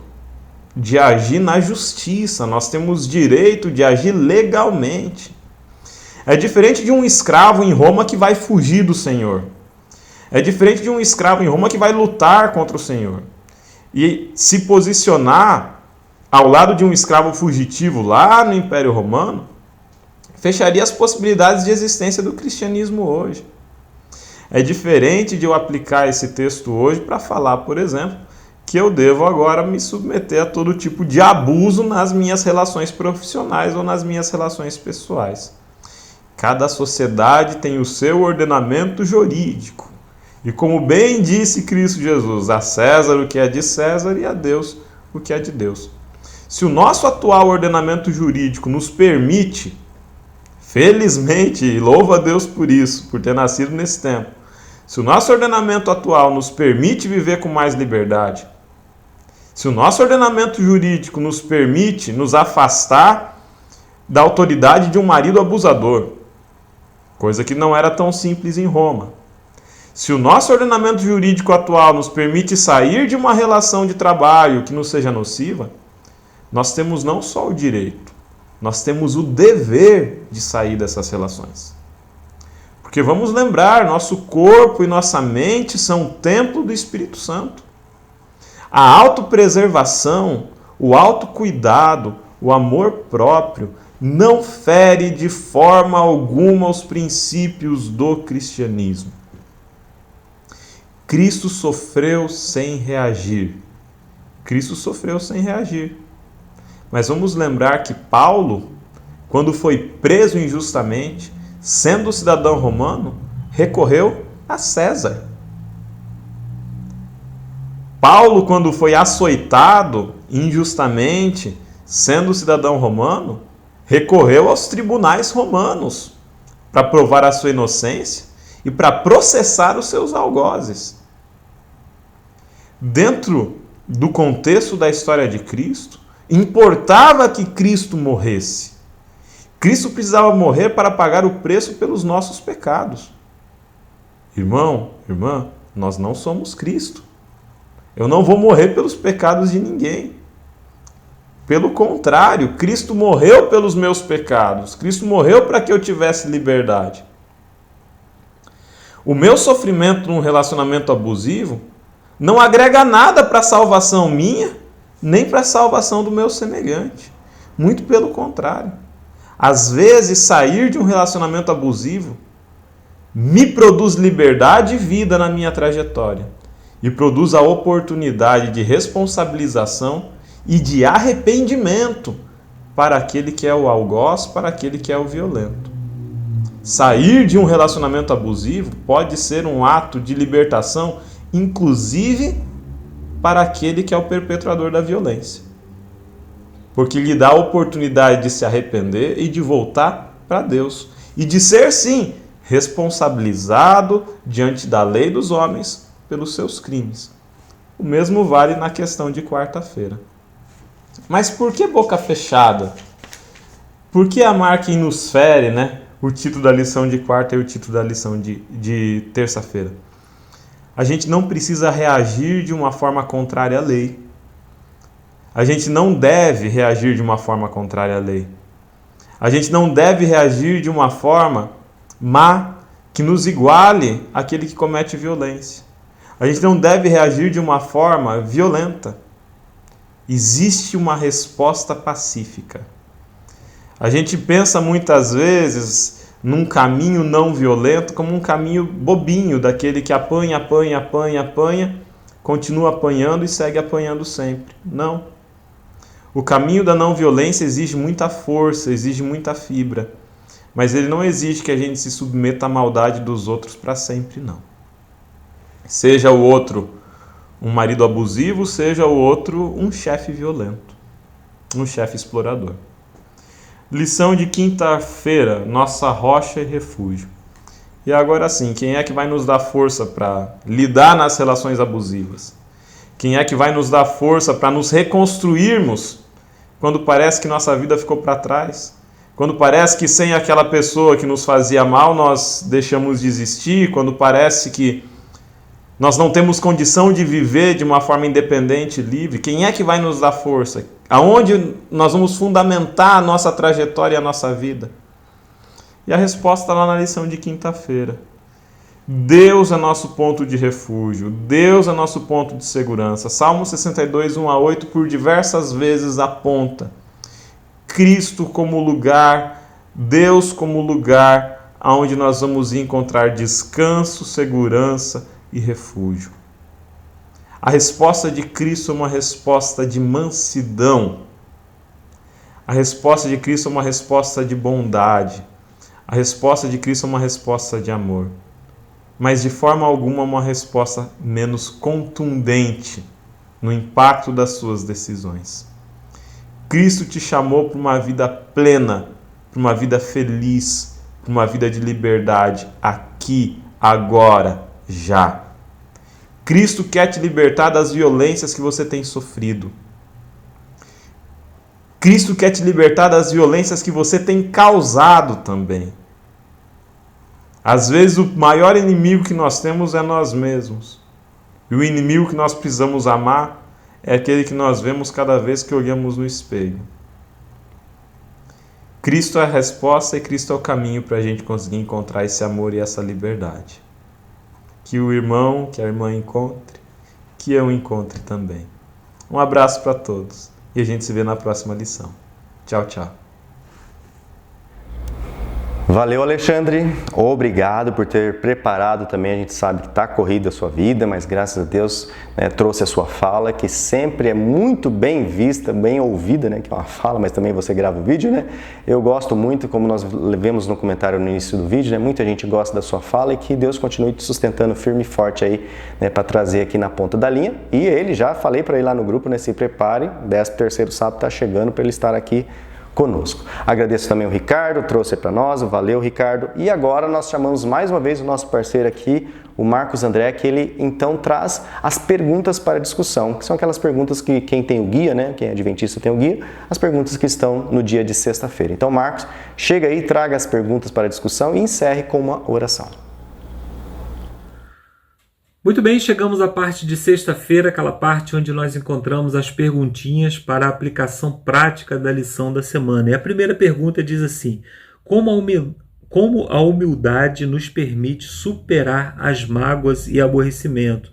de agir na justiça, nós temos direito de agir legalmente. É diferente de um escravo em Roma que vai fugir do Senhor. É diferente de um escravo em Roma que vai lutar contra o Senhor. E se posicionar ao lado de um escravo fugitivo lá no Império Romano, fecharia as possibilidades de existência do cristianismo hoje. É diferente de eu aplicar esse texto hoje para falar, por exemplo, que eu devo agora me submeter a todo tipo de abuso nas minhas relações profissionais ou nas minhas relações pessoais. Cada sociedade tem o seu ordenamento jurídico. E como bem disse Cristo Jesus, a César o que é de César e a Deus o que é de Deus. Se o nosso atual ordenamento jurídico nos permite, felizmente, e louvo a Deus por isso, por ter nascido nesse tempo, se o nosso ordenamento atual nos permite viver com mais liberdade, se o nosso ordenamento jurídico nos permite nos afastar da autoridade de um marido abusador, coisa que não era tão simples em Roma, se o nosso ordenamento jurídico atual nos permite sair de uma relação de trabalho que nos seja nociva, nós temos não só o direito, nós temos o dever de sair dessas relações. Porque vamos lembrar, nosso corpo e nossa mente são o templo do Espírito Santo. A autopreservação, o autocuidado, o amor próprio não fere de forma alguma os princípios do cristianismo. Cristo sofreu sem reagir. Cristo sofreu sem reagir. Mas vamos lembrar que Paulo, quando foi preso injustamente, sendo cidadão romano, recorreu a César. Paulo, quando foi açoitado injustamente, sendo cidadão romano, recorreu aos tribunais romanos para provar a sua inocência e para processar os seus algozes. Dentro do contexto da história de Cristo, importava que Cristo morresse. Cristo precisava morrer para pagar o preço pelos nossos pecados. Irmão, irmã, nós não somos Cristo. Eu não vou morrer pelos pecados de ninguém. Pelo contrário, Cristo morreu pelos meus pecados. Cristo morreu para que eu tivesse liberdade. O meu sofrimento num relacionamento abusivo não agrega nada para a salvação minha, nem para a salvação do meu semelhante. Muito pelo contrário. Às vezes, sair de um relacionamento abusivo me produz liberdade e vida na minha trajetória. E produz a oportunidade de responsabilização e de arrependimento para aquele que é o algoz, para aquele que é o violento. Sair de um relacionamento abusivo pode ser um ato de libertação, inclusive para aquele que é o perpetrador da violência. Porque lhe dá a oportunidade de se arrepender e de voltar para Deus. E de ser, sim, responsabilizado diante da lei dos homens pelos seus crimes. O mesmo vale na questão de quarta-feira. Mas por que boca fechada? Por que amar quem nos fere, né? O título da lição de quarta e o título da lição de terça-feira. A gente não precisa reagir de uma forma contrária à lei. A gente não deve reagir de uma forma contrária à lei. A gente não deve reagir de uma forma má que nos iguale àquele que comete violência. A gente não deve reagir de uma forma violenta. Existe uma resposta pacífica. A gente pensa muitas vezes num caminho não violento como um caminho bobinho, daquele que apanha, continua apanhando e segue apanhando sempre. Não. O caminho da não violência exige muita força, exige muita fibra, mas ele não exige que a gente se submeta à maldade dos outros para sempre, não. Seja o outro um marido abusivo, seja o outro um chefe violento, um chefe explorador. Lição de quinta-feira, nossa rocha e refúgio. E agora sim, quem é que vai nos dar força para lidar nas relações abusivas? Quem é que vai nos dar força para nos reconstruirmos quando parece que nossa vida ficou para trás? Quando parece que sem aquela pessoa que nos fazia mal, nós deixamos de existir. Quando parece que nós não temos condição de viver de uma forma independente e livre, quem é que vai nos dar força? Aonde nós vamos fundamentar a nossa trajetória e a nossa vida? E a resposta está lá na lição de quinta-feira. Deus é nosso ponto de refúgio. Deus é nosso ponto de segurança. Salmo 62, 1-8, por diversas vezes aponta Cristo como lugar, Deus como lugar onde nós vamos encontrar descanso, segurança e refúgio. A resposta de Cristo é uma resposta de mansidão. A resposta de Cristo é uma resposta de bondade. A resposta de Cristo é uma resposta de amor. Mas de forma alguma uma resposta menos contundente no impacto das suas decisões. Cristo te chamou para uma vida plena, para uma vida feliz, para uma vida de liberdade, aqui, agora, já. Cristo quer te libertar das violências que você tem sofrido. Cristo quer te libertar das violências que você tem causado também. Às vezes o maior inimigo que nós temos é nós mesmos. E o inimigo que nós precisamos amar é aquele que nós vemos cada vez que olhamos no espelho. Cristo é a resposta e Cristo é o caminho para a gente conseguir encontrar esse amor e essa liberdade. Que o irmão, que a irmã encontre, que eu encontre também. Um abraço para todos e a gente se vê na próxima lição. Tchau, tchau. Valeu, Alexandre. Obrigado por ter preparado também. A gente sabe que está corrida a sua vida, mas graças a Deus, né, trouxe a sua fala, que sempre é muito bem vista, bem ouvida, né, que é uma fala, mas também você grava o vídeo, né? Eu gosto muito, como nós vemos no comentário no início do vídeo, né, muita gente gosta da sua fala e que Deus continue te sustentando firme e forte aí, né, para trazer aqui na ponta da linha. E ele, já falei para ele lá no grupo, né, se prepare, 13º sábado está chegando para ele estar aqui conosco. Agradeço também o Ricardo, trouxe para nós, valeu, Ricardo. E agora nós chamamos mais uma vez o nosso parceiro aqui, o Marcos André, que ele então traz as perguntas para discussão, que são aquelas perguntas que quem tem o guia, né, quem é adventista tem o guia, as perguntas que estão no dia de sexta-feira. Então, Marcos, chega aí, traga as perguntas para discussão e encerre com uma oração. Muito bem, chegamos à parte de sexta-feira, aquela parte onde nós encontramos as perguntinhas para a aplicação prática da lição da semana. E a primeira pergunta diz assim: como a humildade nos permite superar as mágoas e aborrecimento?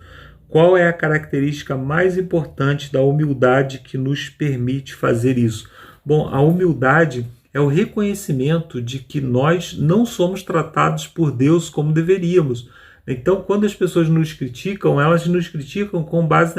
Qual é a característica mais importante da humildade que nos permite fazer isso? Bom, a humildade é o reconhecimento de que nós não somos tratados por Deus como deveríamos. Então, quando as pessoas nos criticam, elas nos criticam com base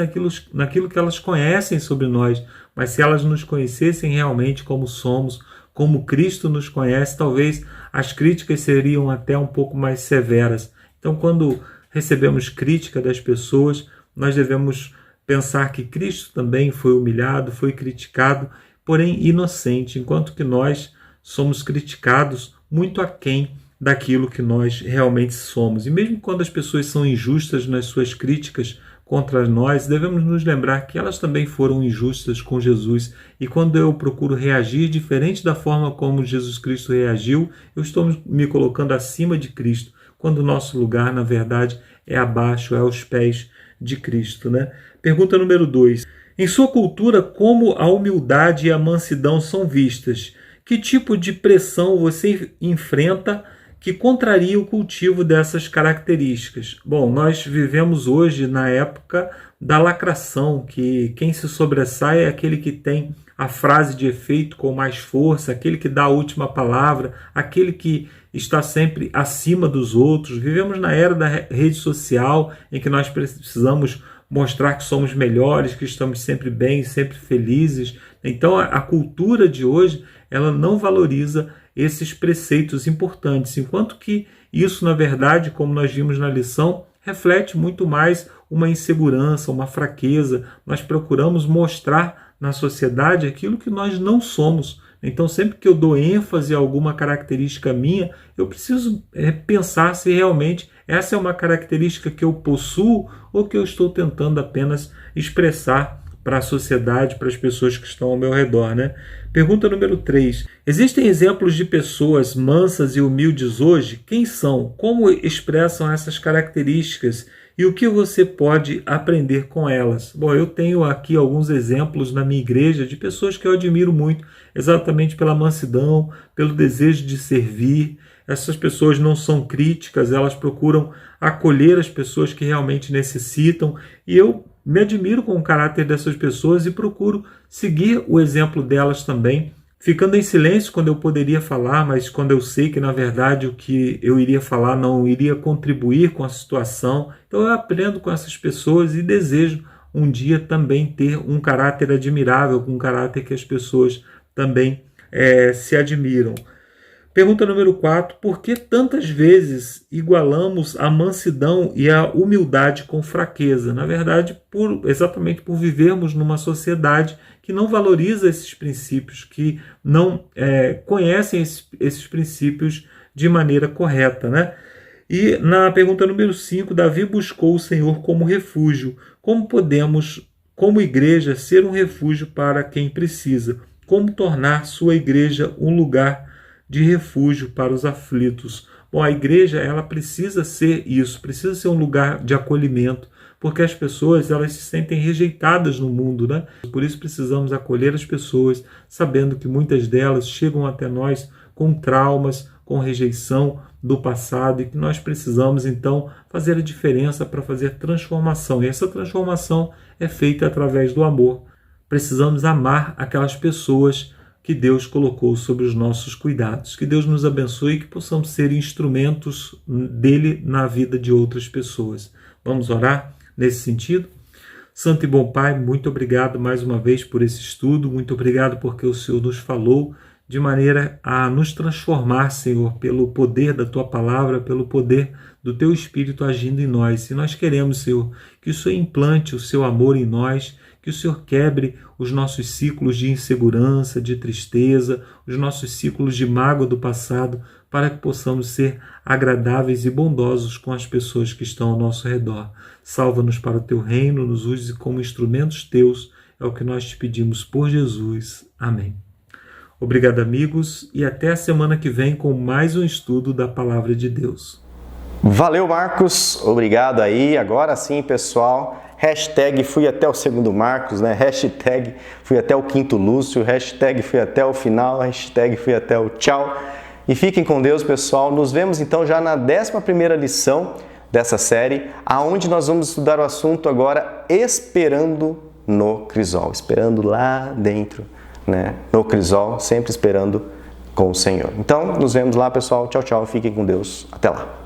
naquilo que elas conhecem sobre nós. Mas se elas nos conhecessem realmente como somos, como Cristo nos conhece, talvez as críticas seriam até um pouco mais severas. Então, quando recebemos crítica das pessoas, nós devemos pensar que Cristo também foi humilhado, foi criticado, porém inocente, enquanto que nós somos criticados muito aquém daquilo que nós realmente somos. E mesmo quando as pessoas são injustas nas suas críticas contra nós, devemos nos lembrar que elas também foram injustas com Jesus. E quando eu procuro reagir diferente da forma como Jesus Cristo reagiu, eu estou me colocando acima de Cristo, quando o nosso lugar, na verdade, é abaixo, é aos pés de Cristo, né? Pergunta número 2. Em sua cultura, como a humildade e a mansidão são vistas? Que tipo de pressão você enfrenta que contraria o cultivo dessas características? Bom, nós vivemos hoje na época da lacração, que quem se sobressai é aquele que tem a frase de efeito com mais força, aquele que dá a última palavra, aquele que está sempre acima dos outros. Vivemos na era da rede social, em que nós precisamos mostrar que somos melhores, que estamos sempre bem, sempre felizes. Então, a cultura de hoje, ela não valoriza esses preceitos importantes, enquanto que isso, na verdade, como nós vimos na lição, reflete muito mais uma insegurança, uma fraqueza. Nós procuramos mostrar na sociedade aquilo que nós não somos. Então, sempre que eu dou ênfase a alguma característica minha, eu preciso pensar se realmente essa é uma característica que eu possuo ou que eu estou tentando apenas expressar para a sociedade, para as pessoas que estão ao meu redor, né? Pergunta número 3. Existem exemplos de pessoas mansas e humildes hoje? Quem são? Como expressam essas características? E o que você pode aprender com elas? Bom, eu tenho aqui alguns exemplos na minha igreja de pessoas que eu admiro muito, exatamente pela mansidão, pelo desejo de servir. Essas pessoas não são críticas, elas procuram acolher as pessoas que realmente necessitam. E eu me admiro com o caráter dessas pessoas e procuro seguir o exemplo delas também, ficando em silêncio quando eu poderia falar, mas quando eu sei que, na verdade, o que eu iria falar não iria contribuir com a situação. Então eu aprendo com essas pessoas e desejo um dia também ter um caráter admirável, um caráter que as pessoas também se admiram. Pergunta número 4. Por que tantas vezes igualamos a mansidão e a humildade com fraqueza? Na verdade, exatamente por vivermos numa sociedade que não valoriza esses princípios, que não conhecem esses princípios de maneira correta, né? E na pergunta número 5, Davi buscou o Senhor como refúgio. Como podemos, como igreja, ser um refúgio para quem precisa? Como tornar sua igreja um lugar de refúgio para os aflitos? Bom, a igreja ela precisa ser isso, precisa ser um lugar de acolhimento, porque as pessoas elas se sentem rejeitadas no mundo, né? Por isso precisamos acolher as pessoas, sabendo que muitas delas chegam até nós com traumas, com rejeição do passado e que nós precisamos então fazer a diferença para fazer transformação. E essa transformação é feita através do amor. Precisamos amar aquelas pessoas que Deus colocou sobre os nossos cuidados. Que Deus nos abençoe e que possamos ser instrumentos dele na vida de outras pessoas. Vamos orar nesse sentido? Santo e bom Pai, muito obrigado mais uma vez por esse estudo, muito obrigado porque o Senhor nos falou de maneira a nos transformar, Senhor, pelo poder da Tua Palavra, pelo poder do Teu Espírito agindo em nós. E nós queremos, Senhor, que o Senhor implante o Seu amor em nós, que o Senhor quebre os nossos ciclos de insegurança, de tristeza, os nossos ciclos de mágoa do passado, para que possamos ser agradáveis e bondosos com as pessoas que estão ao nosso redor. Salva-nos para o Teu reino, nos use como instrumentos Teus, é o que nós te pedimos por Jesus. Amém. Obrigado, amigos, e até a semana que vem com mais um estudo da Palavra de Deus. Valeu, Marcos. Obrigado aí. Agora sim, pessoal. Hashtag fui até o segundo Marcos, né? Hashtag fui até o quinto Lúcio. Hashtag fui até o final. Hashtag fui até o tchau. E fiquem com Deus, pessoal. Nos vemos então já na 11ª lição dessa série, aonde nós vamos estudar o assunto agora esperando no crisol. Esperando lá dentro, né? No crisol, sempre esperando com o Senhor. Então, nos vemos lá, pessoal. Tchau, tchau. Fiquem com Deus. Até lá.